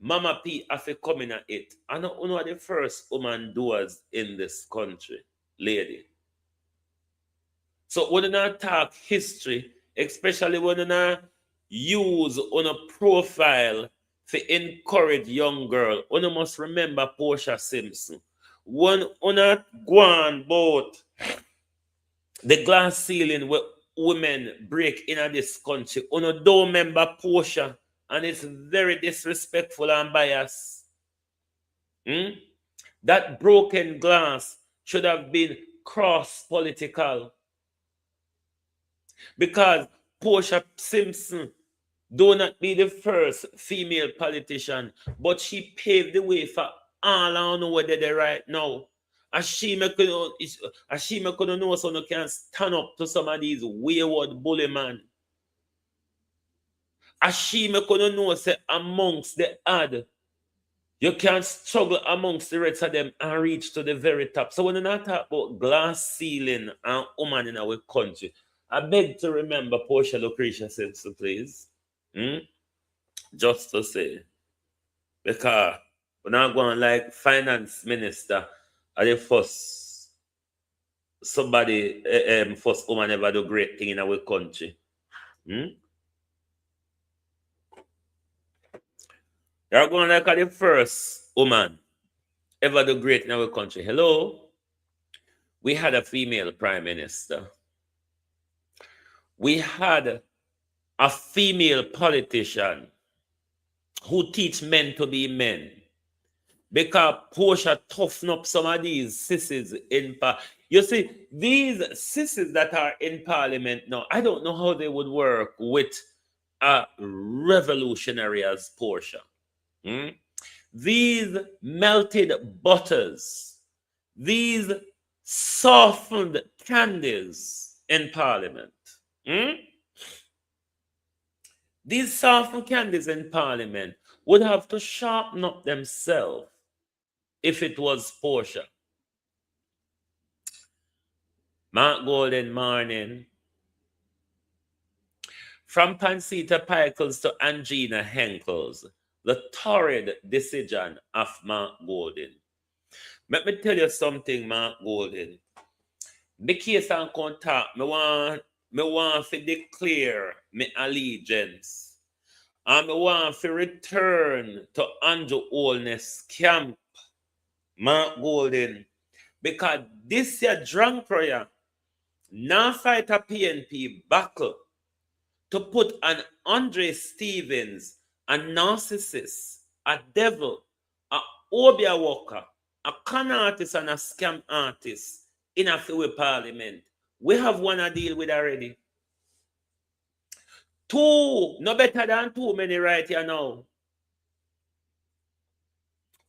Mama P have to come in at it. I know one of the first woman doers in this country, lady. So when you not talk history, especially when you not use on a profile to encourage young girl, you must remember Portia Simpson. When you not go on about the glass ceiling where women break in this country, you don't remember Portia, and it's very disrespectful and biased. That broken glass should have been cross-political. Because Portia Simpson do not be the first female politician, but she paved the way for all I know where they're right now. As she make know so you can stand up to some of these wayward bully man. As she make know say amongst the odd, you can struggle amongst the rest of them and reach to the very top. So when you not talk about glass ceiling and woman in our country, I beg to remember Portia Lucretia Simpson, please. Just to say. Because we're not going like finance minister are the first somebody first woman ever do great thing in our country. You're going like the first woman ever do great in our country. Hello? We had a female prime minister. We had a female politician who teach men to be men. Because Portia toughen up some of these sissies in you see, these sissies that are in parliament now, I don't know how they would work with a revolutionary as Portia. These melted butters, these softened candies in parliament. These softened candies in parliament would have to sharpen up themselves if it was Portia. Mark Golden morning. From Pansita Pickles to Angina Henkels, the torrid decision of Mark Golden. Let me tell you something, Mark Golden. The case and contact, me want to declare my allegiance. And me want to return to Andrew Holness camp, Mark Golden. Because this year drunk prayer, now fight a PNP battle to put an Andre Stevens, a narcissist, a devil, a obia worker, a con artist and a scam artist in a field parliament. We have one to deal with already. Two, no better than too many right here now.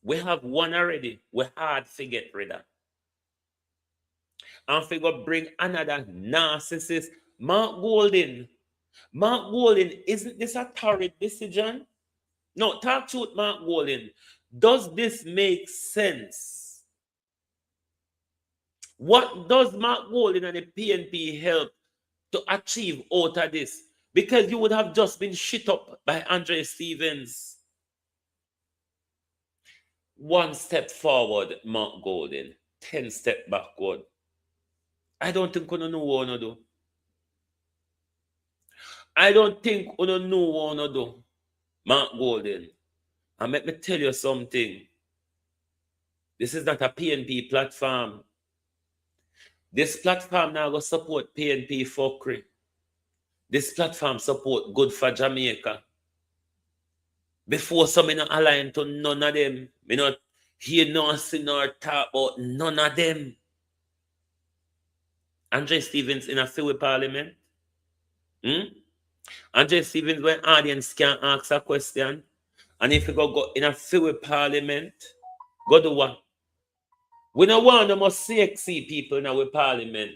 We have one already. We hard to get rid of. And we go bring another narcissist, Mark Golden. Mark Golden, isn't this a torrid decision? No, talk truth, Mark Golden. Does this make sense? What does Mark Golden and the PNP help to achieve out of this? Because you would have just been shit up by Andre Stevens. One step forward, Mark Golden. 10 steps backward. I don't think we know what to do. I don't think we know what to do, Mark Golden. And let me tell you something. This is not a PNP platform. This platform now will support PNP fuckery. This platform support good for Jamaica. Before some me not align to none of them. Me not hear nor see nor talk about none of them. Andre Stevens in a field parliament. Andre Stevens, when audience can ask a question, and if you go in a field parliament, go do what? We don't want no more CXC people in our parliament.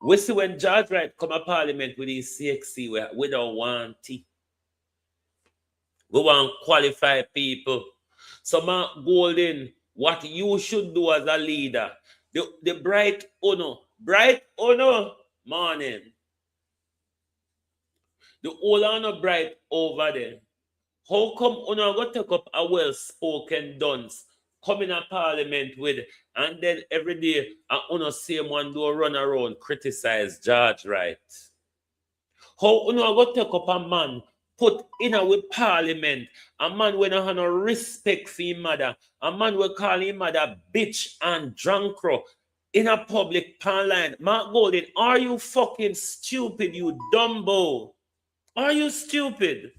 We see when George Wright come to parliament with his CXC, we don't want it. We want qualified people. So Mark Golden, what you should do as a leader, the bright honor, morning. The old honor bright over there. How come honor go take up a well-spoken dunce, come in a parliament with, and then every day honor same one do run around criticize George Wright? How honor go take up a man put in a with parliament, a man when have no respect for his mother, a man will call him mother bitch and drunkro in a public parliament. Mark Golden, are you fucking stupid, you dumbo? Are you stupid?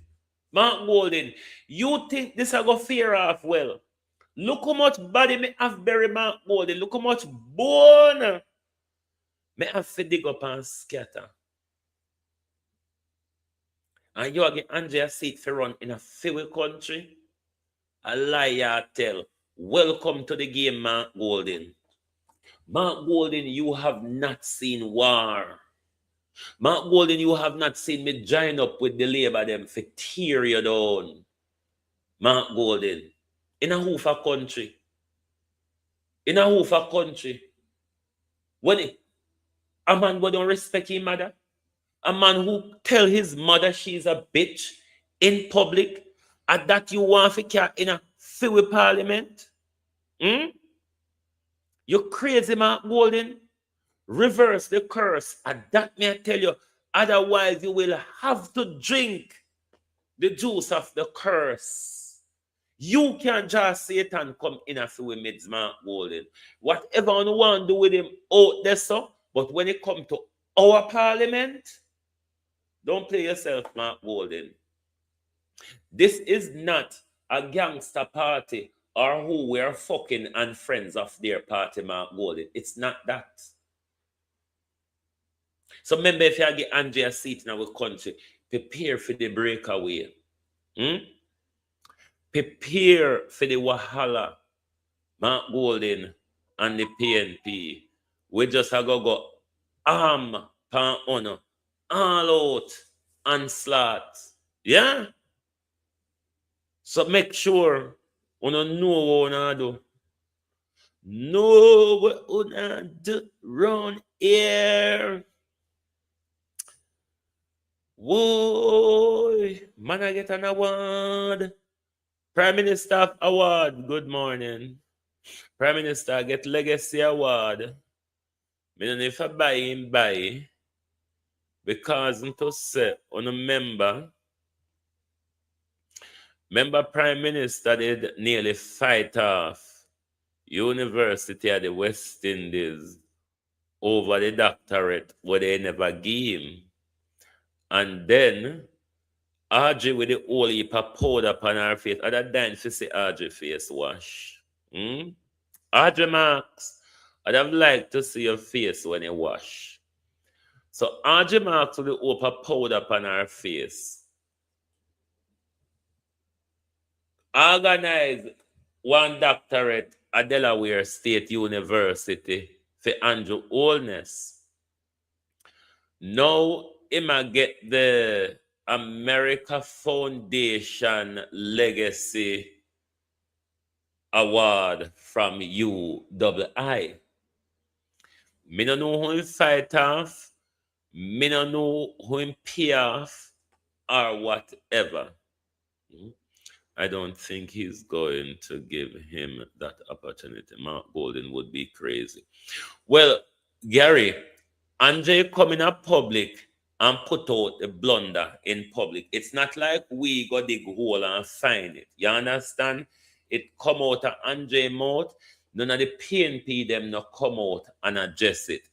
Mark Golden, you think this I go fear off well? Look how much body me have bury Mark Golden. Look how much bone me have to dig up and scatter. And you again Andrea seat for run in a fair country. A liar tell. Welcome to the game, Mark Golden. Mark Golden, you have not seen war. Mark Golden, you have not seen me join up with the labor them for tear you down. Mark Golden. In a hoof country. In a hoof country. When a man who don't respect his mother, a man who tell his mother she's a bitch in public, and that you want to carry in a field parliament? You crazy, Mark Golden? Reverse the curse, and that may I tell you, otherwise you will have to drink the juice of the curse. You can't just Satan come in a few minutes, Mark Golden. Whatever you want to do with him out there, so, but when it comes to our parliament, don't play yourself, Mark Golden. This is not a gangster party or who we are fucking and friends of their party, Mark Golden. It's not that. So remember, if you get Andrea seat in our country, prepare for the breakaway. Prepare for the wahala. Mark Golden and the PNP. We just have to go arm, pan honor, all out, onslaught. Yeah? So make sure you know what you do. Know what you do round here. Whoa, man, I get an award. Prime Minister Award, good morning. Prime Minister get legacy award. Me don't know if I buy him buy because to say on a member Prime Minister did nearly fight off University of the West Indies over the doctorate where they never give him. And then Audrey with the whole heap of powder upon her face. Other than to see Audrey face wash. Audrey Marks, I'd have liked to see your face when you wash. So Audrey Marks with the whole heap of powder upon her face. Organize one doctorate at Delaware State University for Andrew Holness. Now, he might get the America Foundation Legacy Award from UII. Me no know who him fight off, me no know who him pay off, or whatever. I don't think he's going to give him that opportunity. Mark Golden would be crazy. Well, Gary, Andre coming up public and put out the blunder in public. It's not like we go dig hole and find it. You understand? It come out of Andre mouth. None of the PNP them not come out and address it.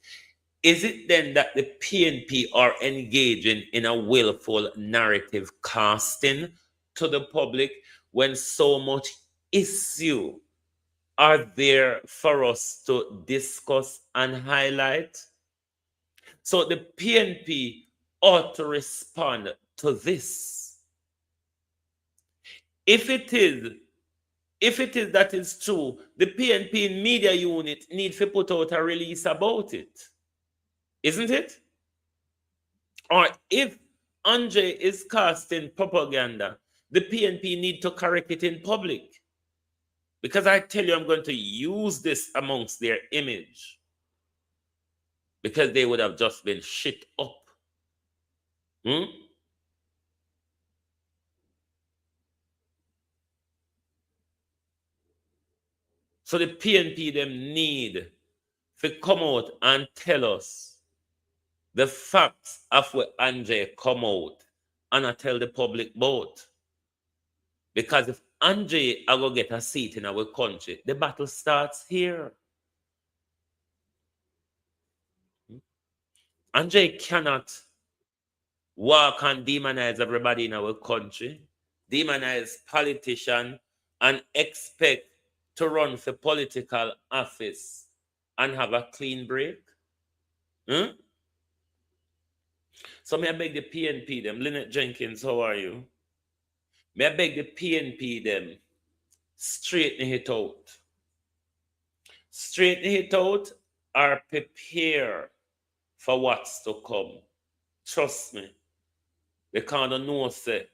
Is it then that the PNP are engaging in a willful narrative casting to the public when so much issue are there for us to discuss and highlight? So the PNP ought to respond to this. If it is that is true, the PNP media unit need to put out a release about it. Isn't it? Or if Andre is casting propaganda, the PNP need to correct it in public. Because I tell you, I'm going to use this amongst their image. Because they would have just been shit up. So the PNP them need to come out and tell us the facts of what Andre come out and I tell the public both. Because if Andre are going to get a seat in our country, the battle starts here. Andre cannot walk and demonize everybody in our country, demonize politicians, and expect to run for political office and have a clean break. So may I beg the PNP them, Lynette Jenkins, how are you? May I beg the PNP them, straighten it out. Straighten it out or prepare for what's to come. Trust me. Because I know say,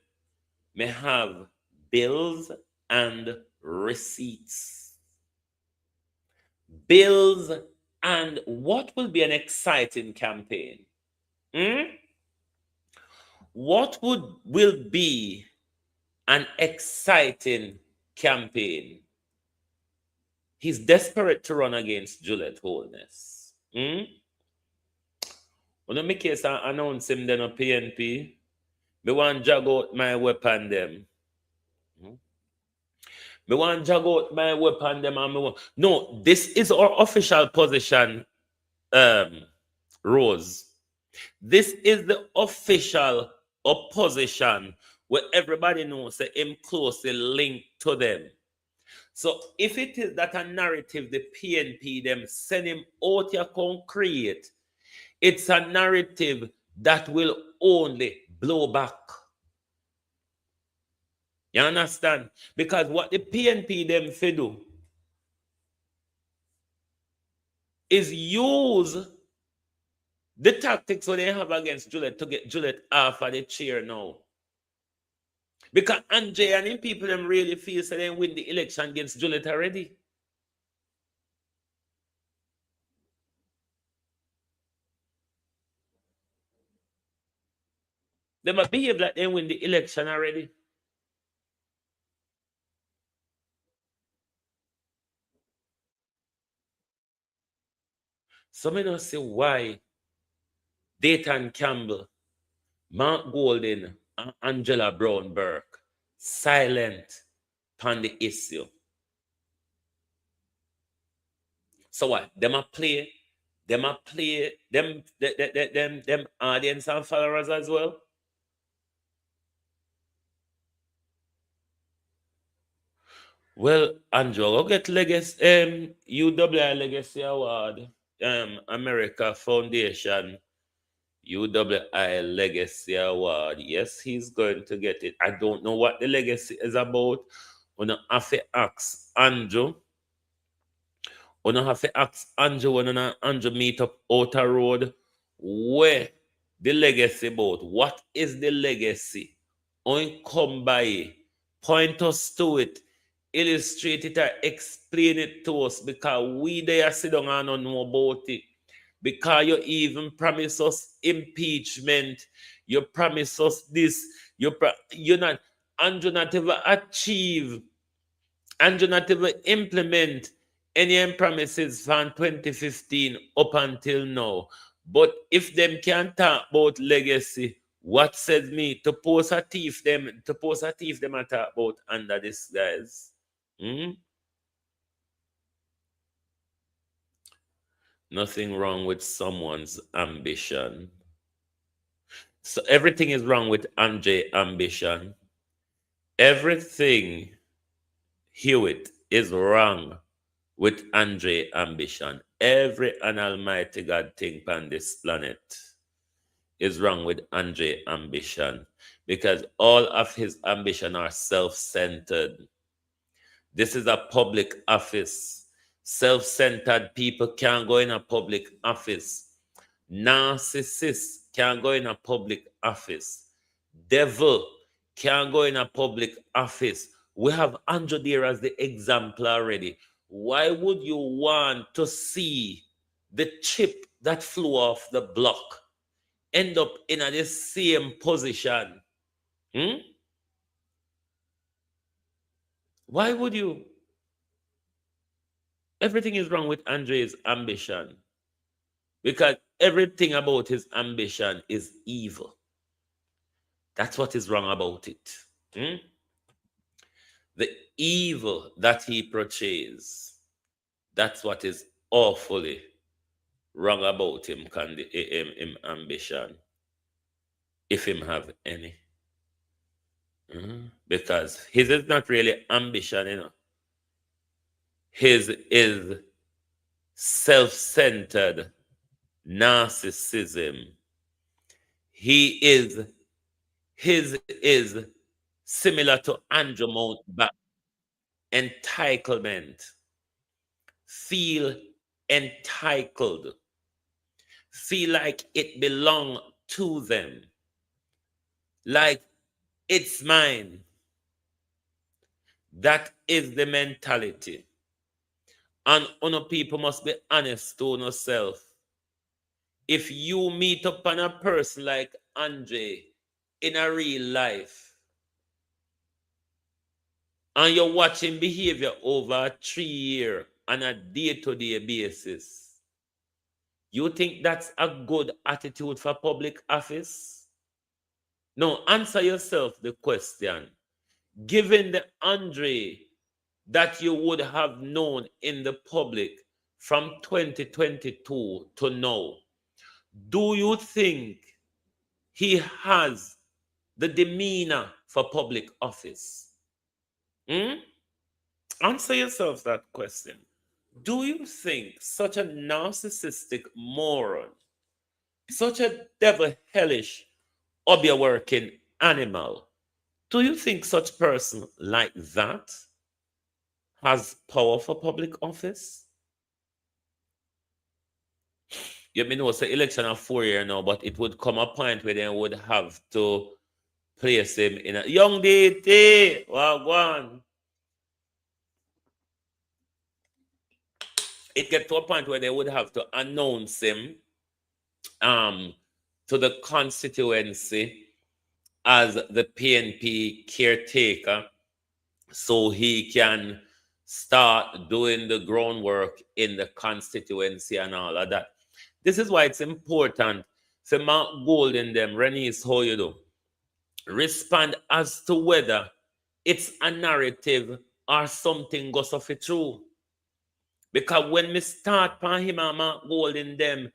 may have bills and receipts. Bills and what will be an exciting campaign? What will be an exciting campaign? He's desperate to run against Juliet Holness. When I make case I announce him then a PNP, me want jog out my weapon them. Me want jog out my weapon them and me want... No, this is our official position, Rose. This is the official opposition where everybody knows that him closely linked to them. So if it is that a narrative the PNP them send him out here concrete, it's a narrative that will only blow back. You understand? Because what the PNP them fi do is use the tactics what they have against Juliet to get Juliet off of the chair now. Because Andre and him people them really feel so they win the election against Juliet already. They might behave like they win the election already. So I don't see why Dayton Campbell, Mark Golding, and Angela Brown Burke silent on the issue. So what? Them a play them audience and followers as well. Well, Andrew, go get legacy UWI Legacy Award, America Foundation UWI Legacy Award. Yes, he's going to get it. I don't know what the legacy is about. When I have to ask Andrew. When I have to ask Andrew when Andrew meet up Outer Road, where the legacy about? What is the legacy? On come by it. Point us to it. Illustrate it or explain it to us, because we there sit down and don't know about it. Because you even promise us impeachment, you promise us this, you're not, Andrew not ever achieve, Andrew not ever implement any promises from 2015 up until now. But if them can't talk about legacy, what says me to post a thief them and talk about under this guys? Nothing wrong with someone's ambition. So everything is wrong with Andre ambition. Everything, Hewitt, is wrong with Andre ambition. Every an almighty God thing on this planet is wrong with Andre ambition, because all of his ambition are self-centered. This is a public office. Self-centered people can't go in a public office. Narcissists can't go in a public office. Devil can't go in a public office. We have Andrew there as the example already. Why would you want to see the chip that flew off the block end up in the same position? Why would you? Everything is wrong with Andre's ambition, because everything about his ambition is evil. That's what is wrong about it. The evil that he portrays, that's what is awfully wrong about him, him ambition, if him have any. Because his is not really ambition, His is self-centered narcissism. His is similar to Andrew Mountbatten. Entitlement. Feel entitled. Feel like it belongs to them. Like it's mine. That is the mentality. And people must be honest to yourself. If you meet up on a person like Andre in a real life, and you're watching behavior over a 3-year on a day-to-day basis, you think that's a good attitude for public office? No, answer yourself the question. Given the Andre that you would have known in the public from 2022 to now, do you think he has the demeanor for public office? Answer yourself that question. Do you think such a narcissistic moron, such a devil hellish, obby-working animal, do you think such person like that has power for public office? You may know it's an election of 4 years now, but it would come a point where they would have to place him in a young DT. Wagwan. It get to a point where they would have to announce him to the constituency as the PNP caretaker, so he can start doing the groundwork in the constituency and all of that. This is why it's important. Say Mark Gold in them, Renice, how you do? Respond as to whether it's a narrative or something goes off it true. Because when me start pan him and Mark Gold in them,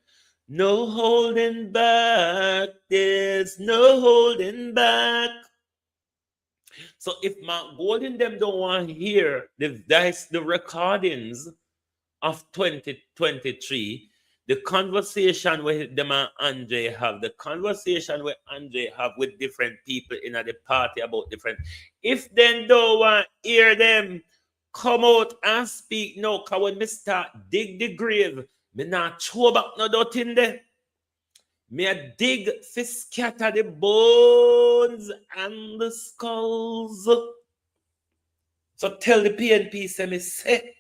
no holding back, there's no holding back. So if Mark Gold in them don't want to hear the recordings of 2023, the conversation with them and Andre have, the conversation with Andre have with different people in the party about different. If then don't want to hear them, come out and speak now. Because when me start dig the grave, me not throw back no dot in there. Me a dig fi scatter the bones and the skulls. So tell the PNP say me say.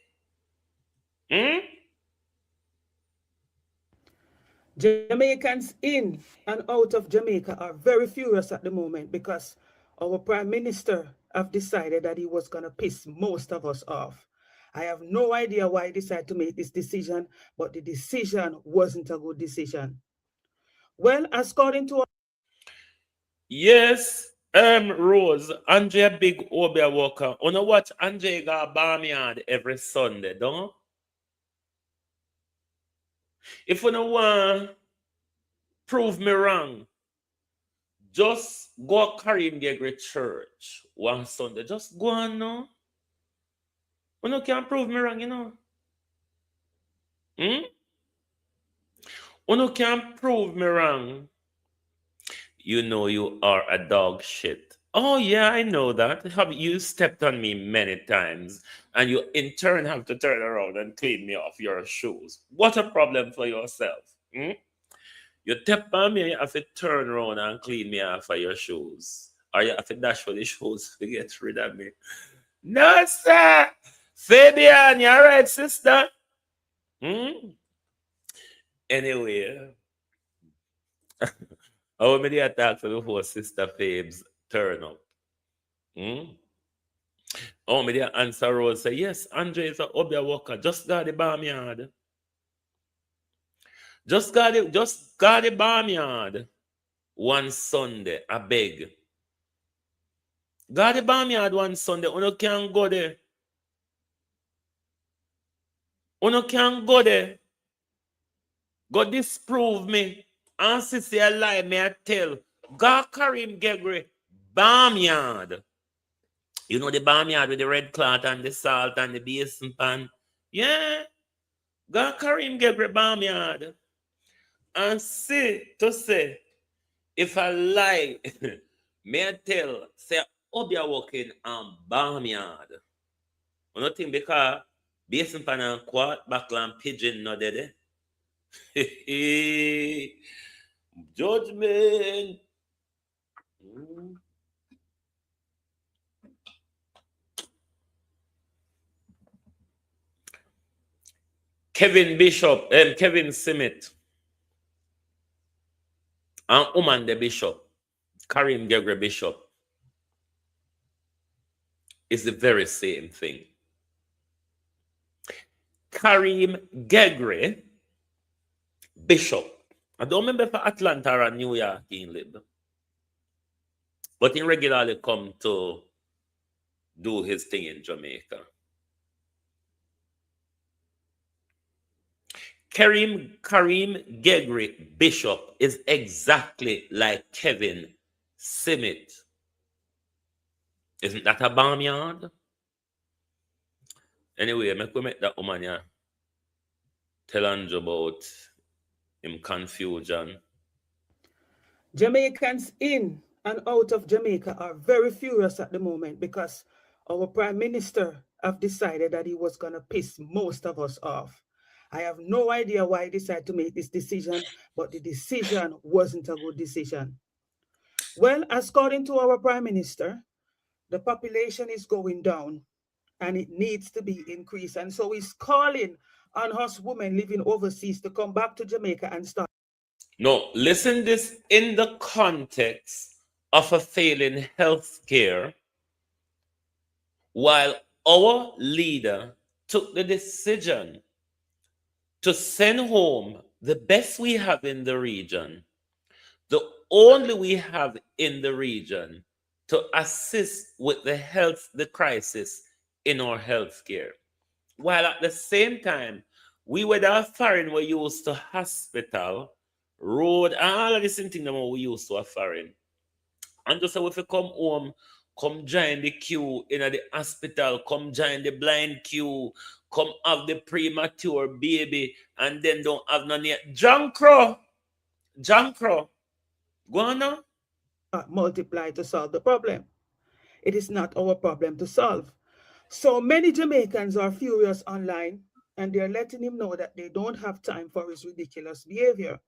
Jamaicans in and out of Jamaica are very furious at the moment because our Prime Minister have decided that he was going to piss most of us off. I have no idea why he decided to make this decision, but the decision wasn't a good decision. Well, according to... Yes, Rose, Andre Big Obia Walker. You know what? Andre got barnyard every Sunday, don't? If you don't want to prove me wrong, just go Karim Gegre Church one Sunday. Just go on now. You can't prove me wrong, you know. You can't prove me wrong. You know you are a dog shit. Oh yeah, I know that. Have you stepped on me many times, and you in turn have to turn around and clean me off your shoes. What a problem for yourself. You step on me, you have to turn around and clean me off of your shoes. Or you have to dash for the shoes to get rid of me. No, sir. Fabian, you all right, sister? Anyway. How many attacks before Sister Fabes turn up? Oh, many answer Rose say, yes, Andre is a Obia Walker. Just got the barnyard. Just got the barnyard. One Sunday, I beg. Got the barnyard one Sunday. You can't go there. You can't go there. Go disprove me. And say a lie, may I tell. Go Karim Gegre barnyard. You know the barnyard with the red cloth and the salt and the basin pan? Yeah. Go Karim Gegre barnyard. And say, if I lie, may I tell, say, Obia walking on barnyard. You know think because basin pan and quart, backland pigeon no dead. Judgment. Kevin Bishop, Kevin Simmet, and Oman the Bishop, Karim Gegre Bishop, is the very same thing. Karim Gegre Bishop. I don't remember for Atlanta or New York he lived. But he regularly come to do his thing in Jamaica. Karim Gegre Bishop is exactly like Kevin Simmet. Isn't that a barnyard? Anyway, I make that woman here tell Andrew about him confusion. Jamaicans in and out of Jamaica are very furious at the moment because our Prime Minister have decided that he was going to piss most of us off. I have no idea why he decided to make this decision, but the decision wasn't a good decision. Well, according to our Prime Minister, the population is going down and it needs to be increased. And so he's calling on us women living overseas to come back to Jamaica and start. No, listen this in the context of a failing healthcare, while our leader took the decision to send home the best we have in the region, the only we have in the region to assist with the crisis in our healthcare. While at the same time, we were the foreign we used to hospital, road, and all of these things that we used to a foreign. And just so if you come home, come join the queue in the hospital, come join the blind queue, come have the premature baby, and then don't have none yet. Jankro, Jankro, go on now. Multiply to solve the problem. It is not our problem to solve. So many Jamaicans are furious online and they're letting him know that they don't have time for his ridiculous behavior.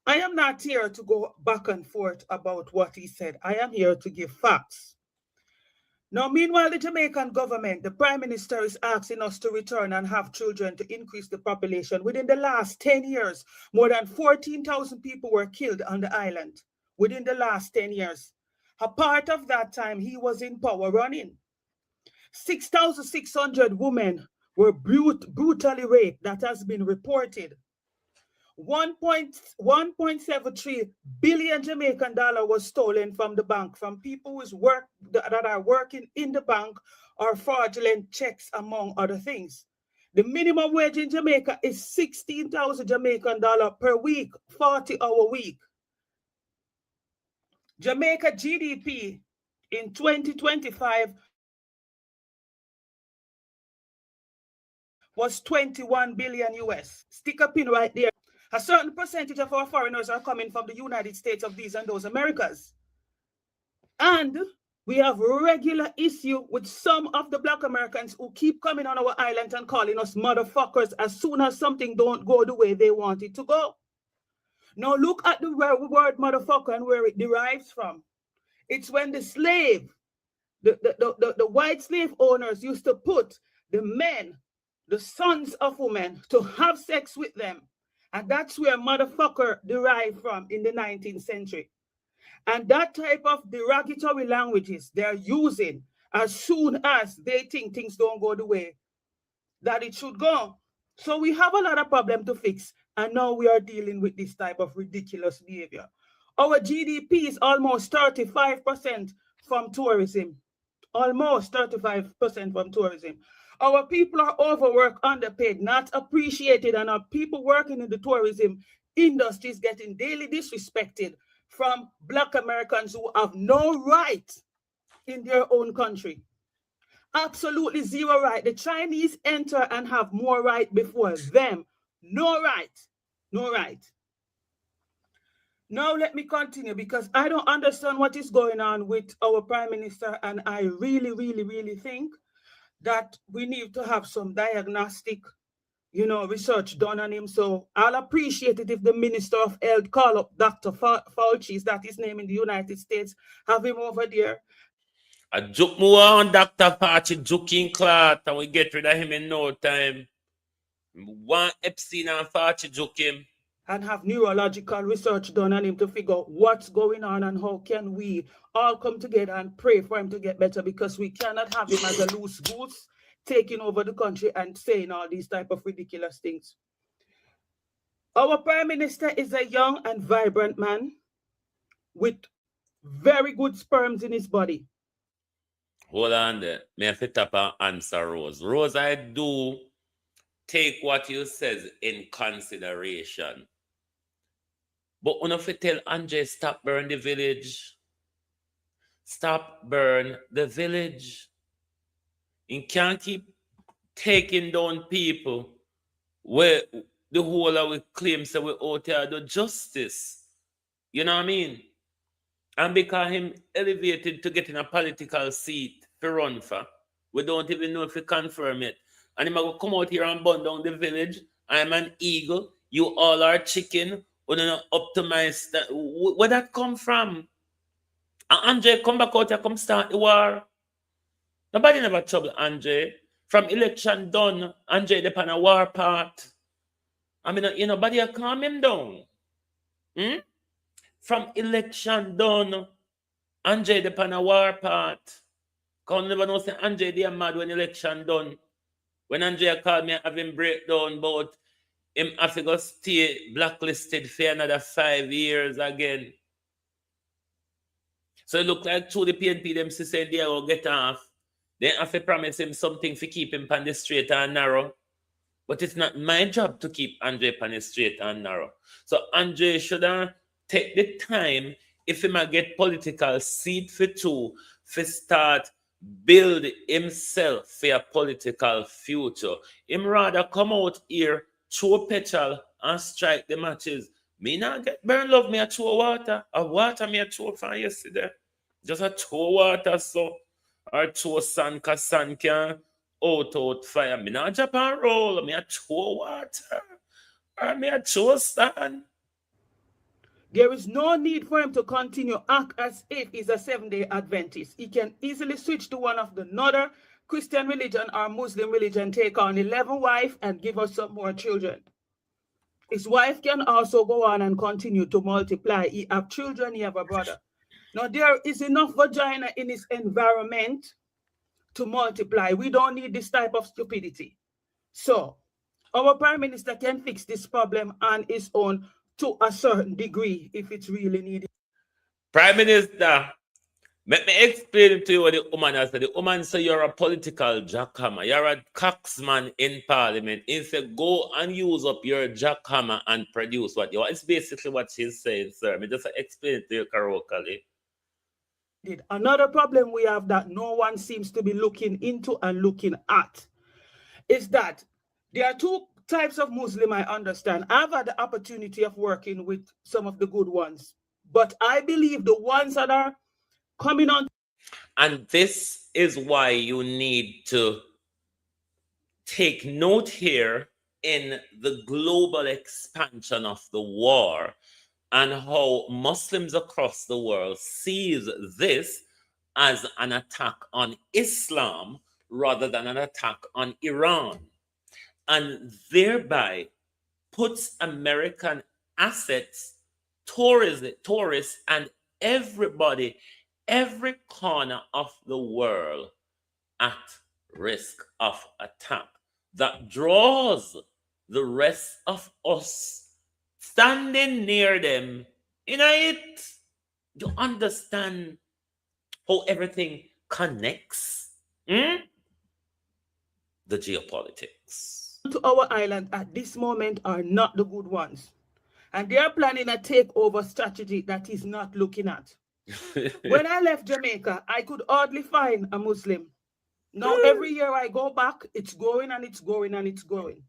I am not here to go back and forth about what he said. I am here to give facts. Now, meanwhile, the Jamaican government, the Prime Minister is asking us to return and have children to increase the population. Within the last 10 years, more than 14,000 people were killed on the island within the last 10 years. A part of that time, he was in power running. 6,600 women were brutally raped. That has been reported. 1.73 billion Jamaican dollar was stolen from the bank from people that are working in the bank or fraudulent checks, among other things. The minimum wage in Jamaica is 16,000 Jamaican dollar per week, 40-hour week. Jamaica GDP in 2025 was 21 billion US. Stick a pin right there. A certain percentage of our foreigners are coming from the United States of these and those Americas. And we have regular issue with some of the Black Americans who keep coming on our island and calling us motherfuckers as soon as something don't go the way they want it to go. Now look at the word motherfucker and where it derives from. It's when the slave, the white slave owners used to put the men, the sons of women, to have sex with them. And that's where motherfucker derived from in the 19th century. And that type of derogatory languages they're using as soon as they think things don't go the way that it should go. So we have a lot of problem to fix. And now we are dealing with this type of ridiculous behavior. Our GDP is almost 35% from tourism. Almost 35% from tourism. Our people are overworked, underpaid, not appreciated, and our people working in the tourism industry is getting daily disrespected from Black Americans who have no right in their own country. Absolutely zero right. The Chinese enter and have more right before them. No right. No right. Now let me continue because I don't understand what is going on with our Prime Minister, and I really, really, really think that we need to have some diagnostic, research done on him. So I'll appreciate it if the Minister of Health call up Dr. Fauci, is that his name in the United States, have him over there. I joke more on Dr. Fauci joking clot and we get rid of him in no time. One Epstein and Fauci joke him. And have neurological research done on him to figure out what's going on and how can we all come together and pray for him to get better, because we cannot have him as a loose goose taking over the country and saying all these type of ridiculous things. Our Prime Minister is a young and vibrant man with very good sperms in his body. Hold on there. May I fit up and answer Rose? Rose, I do take what you says in consideration. But when you tell Andre, stop burn the village. Stop burn the village. You can't keep taking down people where the whole of we claim say we out here do justice. You know what I mean? And because him elevated to get in a political seat to run for, we don't even know if he confirm it. And he might come out here and burn down the village. I'm an eagle. You all are chicken. We don't optimize that. Where that come from? And Andre come back out here, come start the war. Nobody never trouble Andre. From election done, Andre depend a war part. I mean, nobody calm him down. From election done, Andre depend a war part. Because never know say Andre they are mad when election done. When Andre called me, I have him breakdown about him have to go stay blacklisted for another 5 years again. So it look like through the PNP them say they will get off. They have to promise him something to keep him on the straight and narrow. But it's not my job to keep Andre on the straight and narrow. So Andre should take the time, if he might get political seat for two, to start build himself for a political future. Him rather come out here, throw petrol and strike the matches. Me not get burn love me a throw water. A water me a throw from yesterday. Just a throw water so. Or throw sun, cause sun can out fire. Me not drop and roll. Me a throw water. Or me a throw sun. There is no need for him to continue act as if he's a Seventh-day Adventist. He can easily switch to one of another Christian religion or Muslim religion, take on 11 wives and give us some more children. His wife can also go on and continue to multiply. He have children, he have a brother. Now there is enough vagina in his environment to multiply. We don't need this type of stupidity. So our Prime Minister can fix this problem on his own to a certain degree if it's really needed. Prime Minister, let me explain to you what the woman has said. The woman said you're a political jackhammer. You're a coxman in parliament. He said go and use up your jackhammer and produce what you want. It's basically what she's saying, sir. Me just explain it to you correctly. Another problem we have that no one seems to be looking into and looking at is that there are two types of Muslim I understand. I've had the opportunity of working with some of the good ones, but I believe the ones that are coming on. And this is why you need to take note here in the global expansion of the war and how Muslims across the world sees this as an attack on Islam rather than an attack on Iran, and thereby puts American assets, tourists, and everybody, every corner of the world at risk of attack. That draws the rest of us standing near them in it. You understand how everything connects? The geopolitics. To our island at this moment are not the good ones. And they are planning a takeover strategy that is not looking at. When I left Jamaica, I could hardly find a Muslim. Now every year I go back, it's growing and it's growing and it's growing.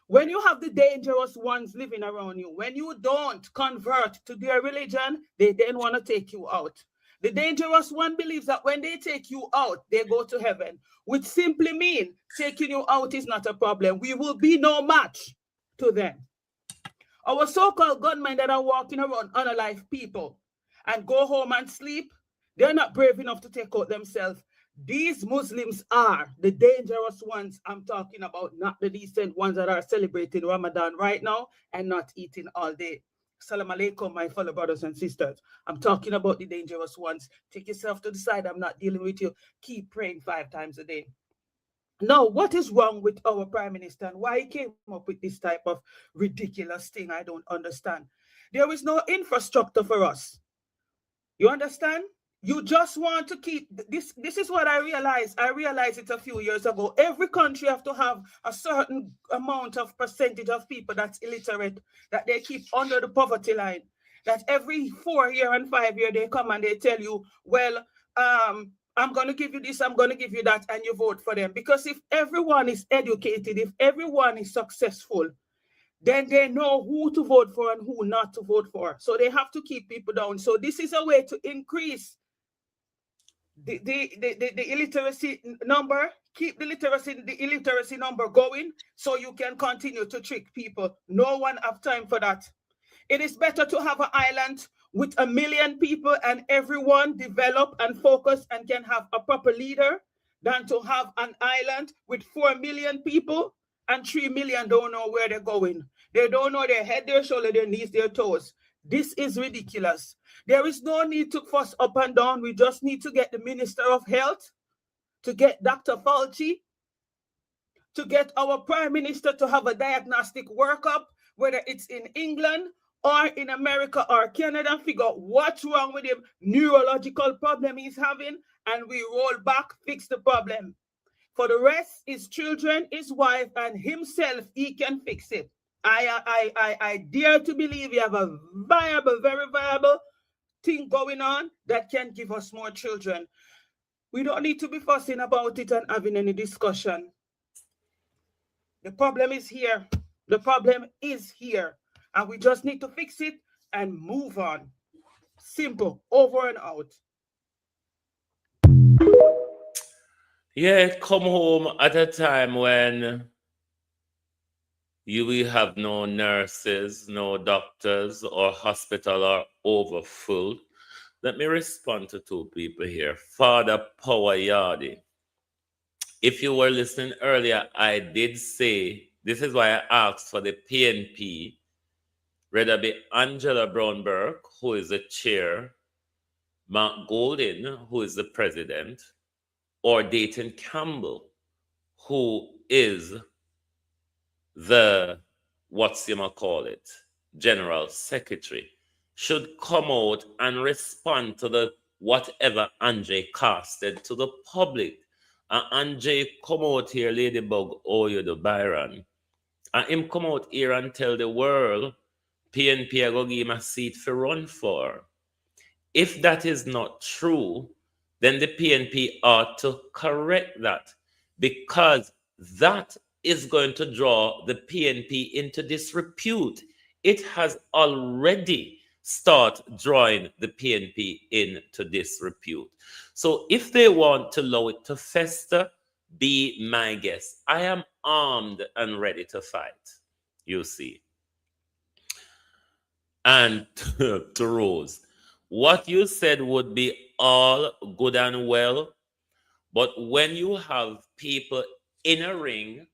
When you have the dangerous ones living around you, when you don't convert to their religion, they then want to take you out. The dangerous one believes that when they take you out, they go to heaven, which simply means taking you out is not a problem. We will be no match to them. Our so-called gunmen that are walking around unalive people and go home and sleep, they're not brave enough to take out themselves. These Muslims are the dangerous ones I'm talking about, not the decent ones that are celebrating Ramadan right now and not eating all day. Salam alaikum, my fellow brothers and sisters. I'm talking about the dangerous ones. Take yourself to the side. I'm not dealing with you. Keep praying 5 times a day. Now, what is wrong with our Prime Minister and why he came up with this type of ridiculous thing? I don't understand. There is no infrastructure for us. You understand? You just want to keep this. This is what I realized. I realized it a few years ago. Every country have to have a certain amount of percentage of people that's illiterate, that they keep under the poverty line. That every 4 year and 5 year they come and they tell you, well, I'm going to give you this, I'm going to give you that, and you vote for them. Because if everyone is educated, if everyone is successful, then they know who to vote for and who not to vote for. So they have to keep people down. So this is a way to increase the illiteracy number, keep the illiteracy number going so you can continue to trick people. No one have time for that. It is better to have an island with 1 million people and everyone develop and focus and can have a proper leader than to have an island with 4 million people and 3 million don't know where they're going. They don't know their head, their shoulder, their knees, their toes. This is ridiculous. There is no need to fuss up and down. We just need to get the Minister of Health, to get Dr. Fauci, to get our prime minister to have a diagnostic workup, whether it's in England or in America or Canada, figure out what's wrong with him, neurological problem he's having, and we roll back, fix the problem. For the rest, his children, his wife, and himself, he can fix it. I dare to believe we have a viable, very viable thing going on that can give us more children. We don't need to be fussing about it and having any discussion. The problem is here. The problem is here. And we just need to fix it and move on. Simple. Over and out. Yeah, come home at a time when you will have no nurses, no doctors, or hospital are overfull. Let me respond to two people here. Father Power Yardi. If you were listening earlier, I did say, this is why I asked for the PNP, whether it be Angela Brownberg, who is the chair, Mark Golden, who is the president, or Dayton Campbell, who is the, general secretary, should come out and respond to the whatever Andre casted to the public. And Andre come out here, Ladybug, oh, you the Byron. And him come out here and tell the world, PNP are going to give him a seat for run for. If that is not true, then the PNP ought to correct that, because that is going to draw the PNP into disrepute. It has already started drawing the PNP into disrepute. So if they want to allow it to fester, be my guest. I am armed and ready to fight, you see. And to Rose, what you said would be all good and well, but when you have people in a ring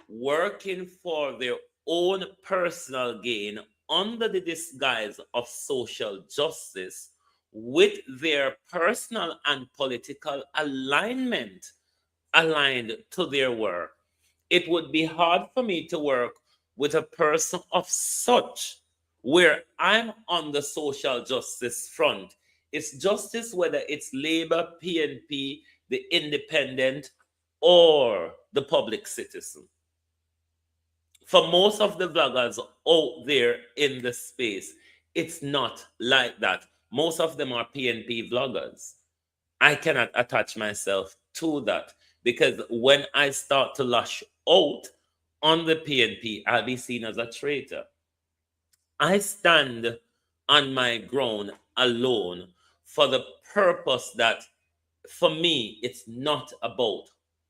working for their own personal gain under the disguise of social justice with their personal and political alignment aligned to their work, it would be hard for me to work with a person of such, where I'm on the social justice front. It's justice whether it's Labour, PNP, the Independent, or the Public Citizen. For most of the vloggers out there in the space, it's not like that. Most of them are PNP vloggers. I cannot attach myself to that, because when I start to lash out on the PNP, I'll be seen as a traitor. I stand on my ground alone for the purpose that, for me, it's not about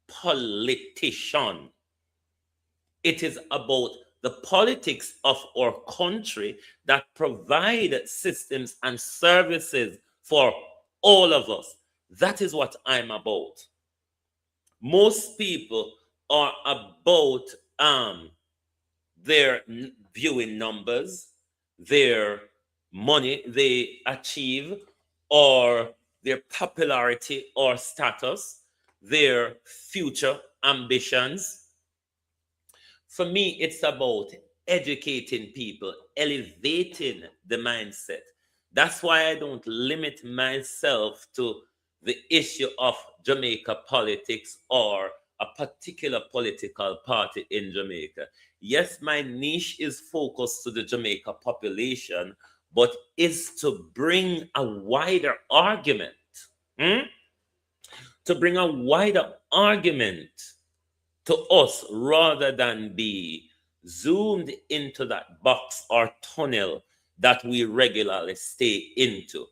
politician. It is about the politics of our country that provide systems and services for all of us. That is what I'm about. Most people are about their viewing numbers, their money they achieve, or their popularity or status, their future ambitions. For me, it's about educating people, elevating the mindset. That's why I don't limit myself to the issue of Jamaica politics or a particular political party in Jamaica. Yes, my niche is focused to the Jamaica population, but is to bring a wider argument. To bring a wider argument to us, rather than be zoomed into that box or tunnel that we regularly stay into.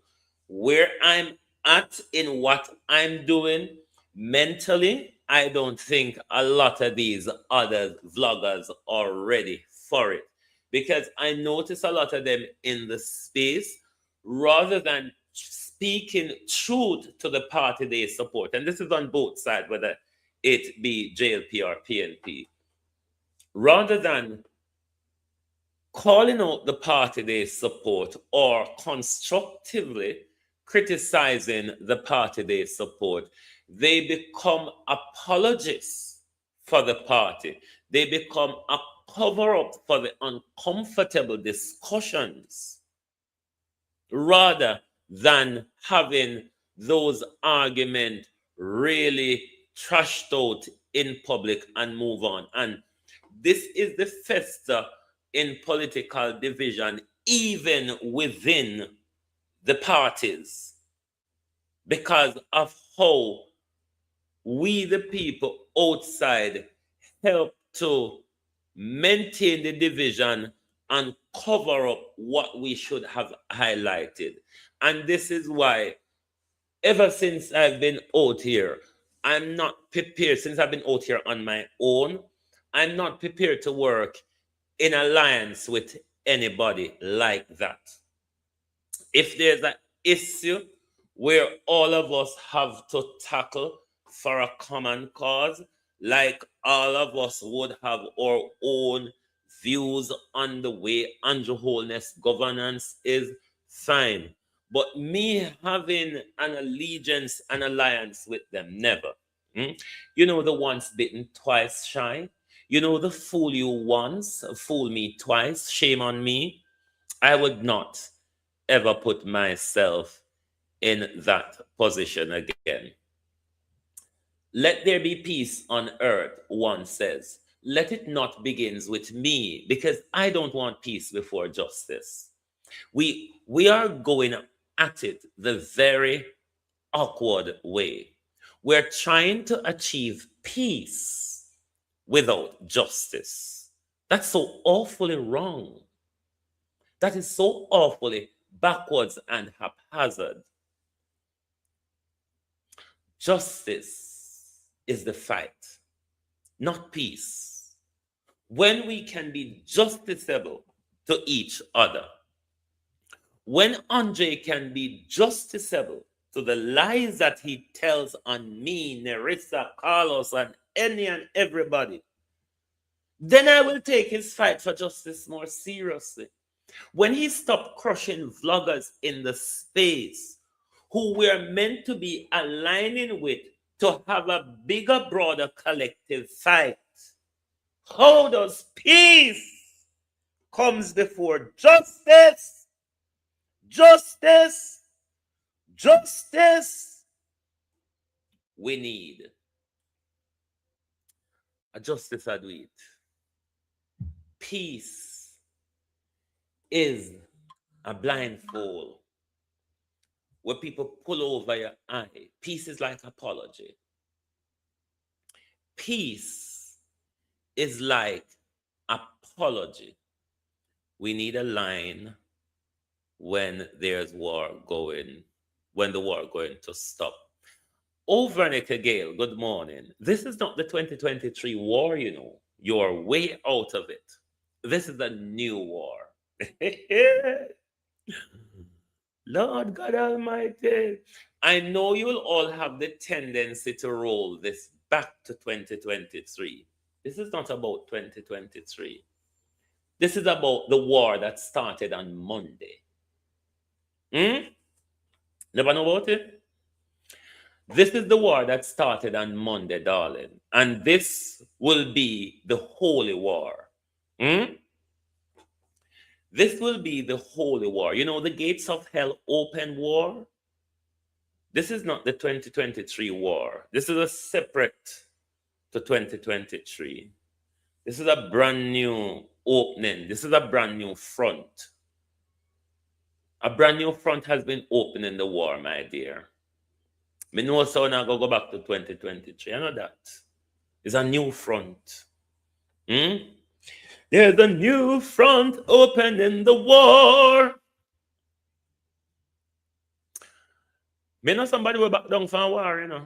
Where I'm at in what I'm doing mentally, I don't think a lot of these other vloggers are ready for it, because I notice a lot of them in the space, rather than speaking truth to the party they support, and this is on both sides, whether it be JLP or PNP, rather than calling out the party they support or constructively criticizing the party they support, they become apologists for the party. They become a cover-up for the uncomfortable discussions rather than having those arguments really trashed out in public and move on. And this is the fester in political division, even within the parties, because of how we, the people outside, help to maintain the division and cover up what we should have highlighted. And this is why, ever since I've been out here, I'm not prepared, since I've been out here on my own, I'm not prepared to work in alliance with anybody like that. If there's an issue where all of us have to tackle for a common cause, like all of us would have our own views on the way Andrew Holness governance is, fine. But me having an allegiance and alliance with them, never. You know, the once bitten, twice shy. You know, the fool you once, fool me twice, shame on me. I would not ever put myself in that position again. Let there be peace on earth, one says. Let it not begin with me, because I don't want peace before justice. We are going at it the very awkward way. We're trying to achieve peace without justice. That's so awfully wrong. That is so awfully backwards and haphazard. Justice is the fight, not peace. When we can be justiciable to each other, when Andre can be justiciable to the lies that he tells on me, Nerissa, Carlos, and any and everybody, then I will take his fight for justice more seriously. When he stopped crushing vloggers in the space who we're meant to be aligning with to have a bigger, broader collective fight, how does peace comes before justice? Justice, justice. We need a justice advocate. Peace is a blindfold where people pull over your eye. Peace is like apology. Peace is like apology. We need a line when there's war going, when the war going to stop. Overnicker Gale, good morning. This is not the 2023 war, you know. You're way out of it. This is a new war. Lord God Almighty. I know you'll all have the tendency to roll this back to 2023. This is not about 2023. This is about the war that started on Monday. Never know about it? This is the war that started on Monday, darling. And this will be the holy war. This will be the holy war. You know, the gates of hell open war. This is not the 2023 war. This is a separate to 2023. This is a brand new opening. This is a brand new front. A brand new front has been opened in the war, my dear. Me know so now go back to 2023. I know that. It's a new front. There's a new front open in the war. Me know somebody will back down from war, you know.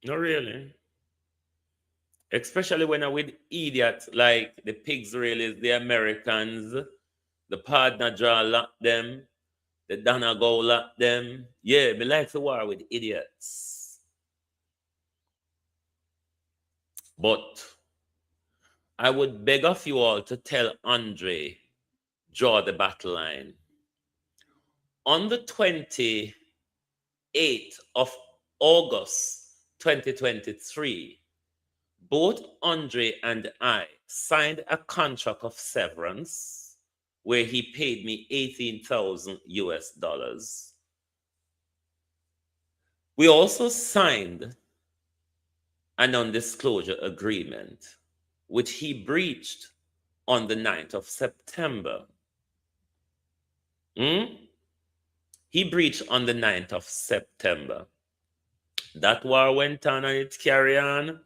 Not really. Especially when I'm with idiots like the pigs railies, the Americans, the partner draw lock them, the Dana go lock them. Yeah, me like to war with idiots. But I would beg of you all to tell Andre, draw the battle line. On the 28th of August 2023, both Andre and I signed a contract of severance where he paid me 18,000 US dollars. We also signed a non-disclosure agreement, which he breached on the 9th of September. He breached on the 9th of September. That war went on and it carried on,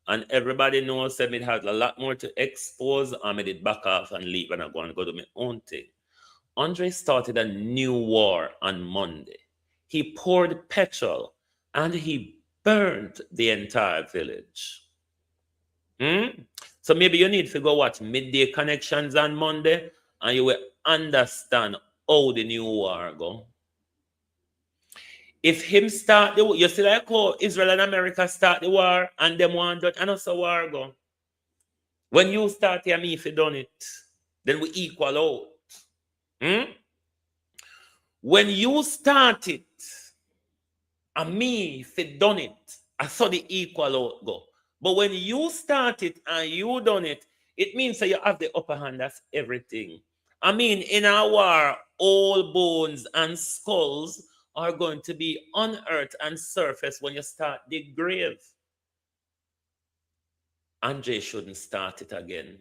and everybody knows that it had a lot more to expose. I made it back off and leave and I go and go do my own thing. Andre started a new war on Monday. He poured petrol and he burned the entire village. So maybe you need to go watch Midday Connections on Monday and you will understand how the new war go. If him start the war, you see like how Israel and America start the war and them want Dutch and us a war go. When you start here, me if you done it, then we equal out. When you start it, and me if you done it, I saw the equal out go. But when you start it and you done it, it means that you have the upper hand. That's everything. I mean, in our war, all bones and skulls are going to be unearthed and surfaced when you start the grave. Andre shouldn't start it again.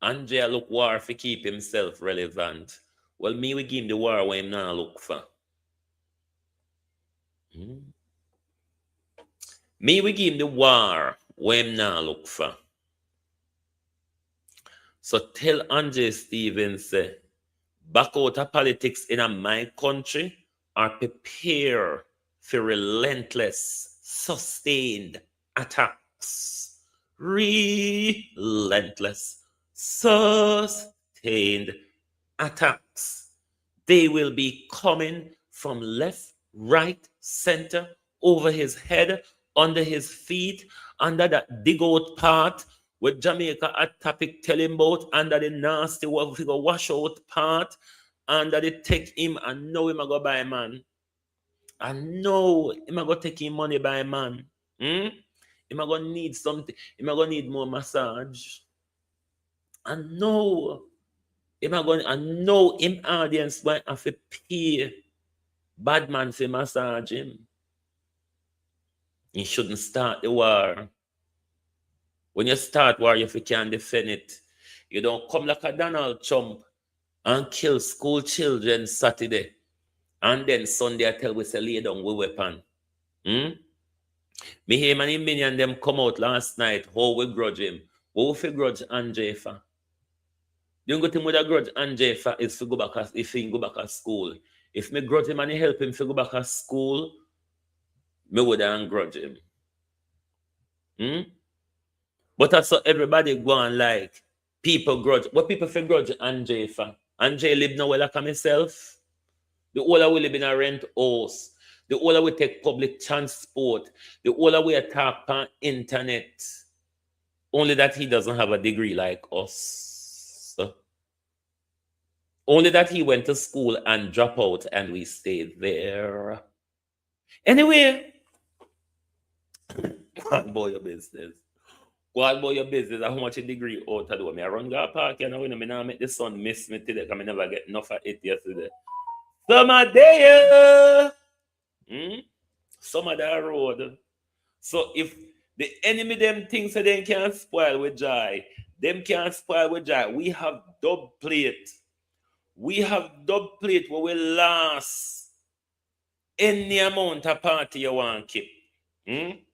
Andre look war to keep himself relevant. Well, me we give him the war when him not look for. Me we give him the war when him not look for. So tell Andre Stevens, back out of politics in my country or prepare for relentless, sustained attacks. Relentless, sustained attacks. They will be coming from left, right, center, over his head, under his feet, under that dig out part with Jamaica at topic tell him about, under the nasty wash out part, under the take him and know him a go buy man. I know him a go take him money by man. Him a go need something. Him a go need more massage. I know him audience might have to pay bad man for massage him. You shouldn't start the war. When you start war, if you can defend it, you don't come like a Donald Trump and kill school children Saturday. And then Sunday I tell we say lay down with weapon. Me him and him minion them come out last night. How we grudge him? What we grudge Andre for? The only thing with a grudge Andre for is to go back if he go back to school. If me grudge him and he help him to go back to school, me would grudge him. But that's what everybody go on like. People grudge. What people for grudge Andre for? Andre live nowhere like myself. The older we live in a rent house. The older we take public transport. The older we talk on internet. Only that he doesn't have a degree like us. Only that he went to school and dropped out and we stayed there. Anyway, go on about your business. Go on about your business. How much a degree out of do? I run go park and I not make the sun miss me today because I never get enough of it yesterday. Summer day. Summer that road. So if the enemy them thinks that they can't spoil with joy, them can't spoil with joy. We have dub plate. We have dub plate where we last any amount of party you want to keep.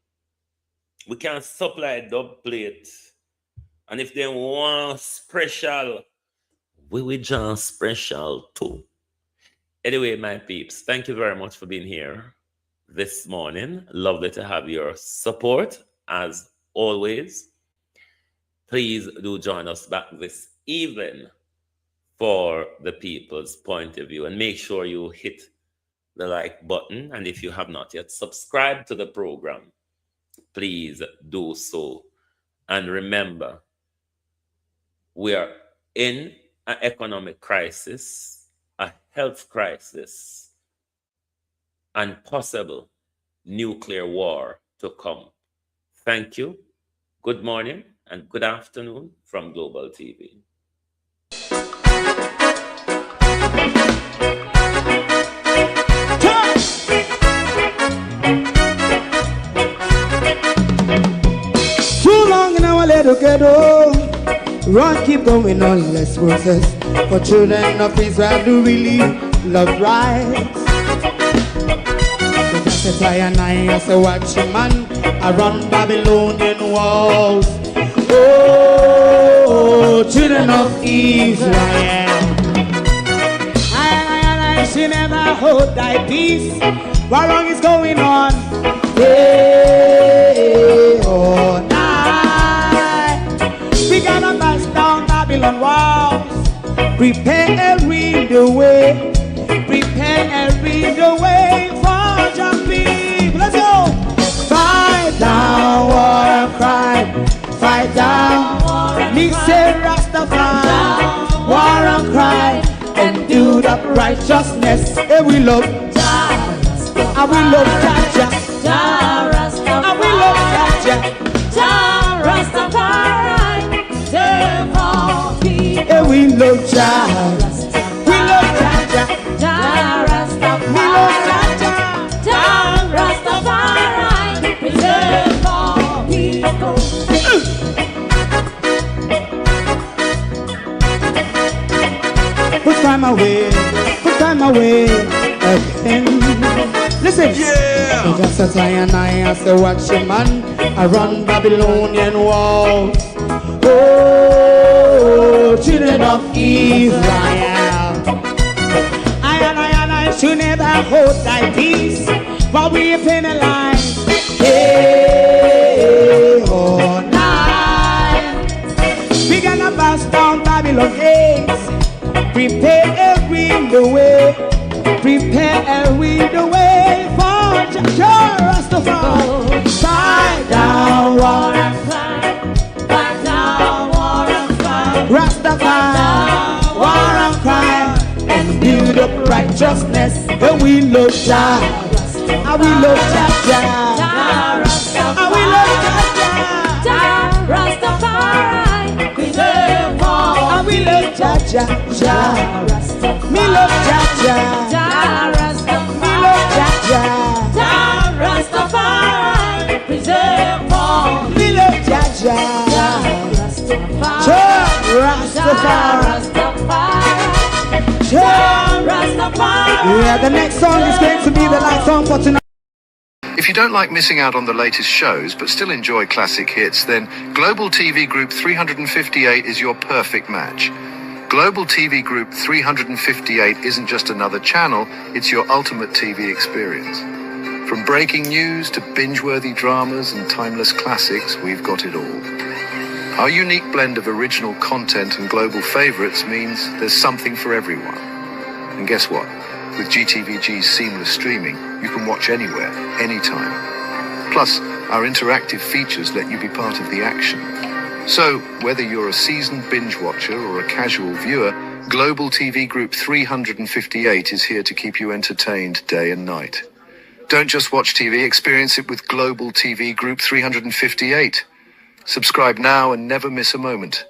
We can supply dub plate. And if they want special, we will just special too. Anyway, my peeps, thank you very much for being here this morning. Lovely to have your support as always. Please do join us back this evening for the people's point of view and make sure you hit the like button. And if you have not yet subscribed to the program, please do so. And remember, we are in an economic crisis, a health crisis, and possible nuclear war to come. Thank you, good morning, and good afternoon from Global TV. Too long in our little ghetto, run keep going on, let's process. For children of Israel do really love rights. So just a and I say watch him man around Babylonian walls. Oh, children of Israel, I should never hold thy peace. What wrong is going on? Hey, oh, night. We gotta bust down Babylon walls. Prepare every the way. Prepare every the way for your people. Let's go. Fight down war and crime. Fight down. Listen, Rastafari. War and crime. And build up righteousness. And we love. And we love Jaja. And we love Jaja. And we love Jaja. We love Jaja. We love Put time away. Put time away again. Listen, yeah. Just a and I say watch a man around Babylonian walls. Oh, children of Israel, I should never hold thy peace, but we penalize. Hey, oh, night. We gonna bust down Babylon gates. Prepare every the way. Prepare every the way for Jah Rastafari. Fight down war and crime. Fight down war and crime. Rastafari, war and crime, and build up righteousness. And we love Jah, and we love Jah, and we love Jah Rastafari. Preserve all, and we love Jah. Me love Jaja. Me love Jaja. Rastafari. Preserve all. Me love Jaja. Rastafari. Yeah, the next song is going to be the last song for tonight. If you don't like missing out on the latest shows but still enjoy classic hits, then Global TV Group 358 is your perfect match. Global TV Group 358 isn't just another channel, it's your ultimate TV experience. From breaking news to binge-worthy dramas and timeless classics, we've got it all. Our unique blend of original content and global favorites means there's something for everyone. And guess what? With GTVG's seamless streaming, you can watch anywhere, anytime. Plus, our interactive features let you be part of the action. So, whether you're a seasoned binge watcher or a casual viewer, Global TV Group 358 is here to keep you entertained day and night. Don't just watch TV, experience it with Global TV Group 358. Subscribe now and never miss a moment.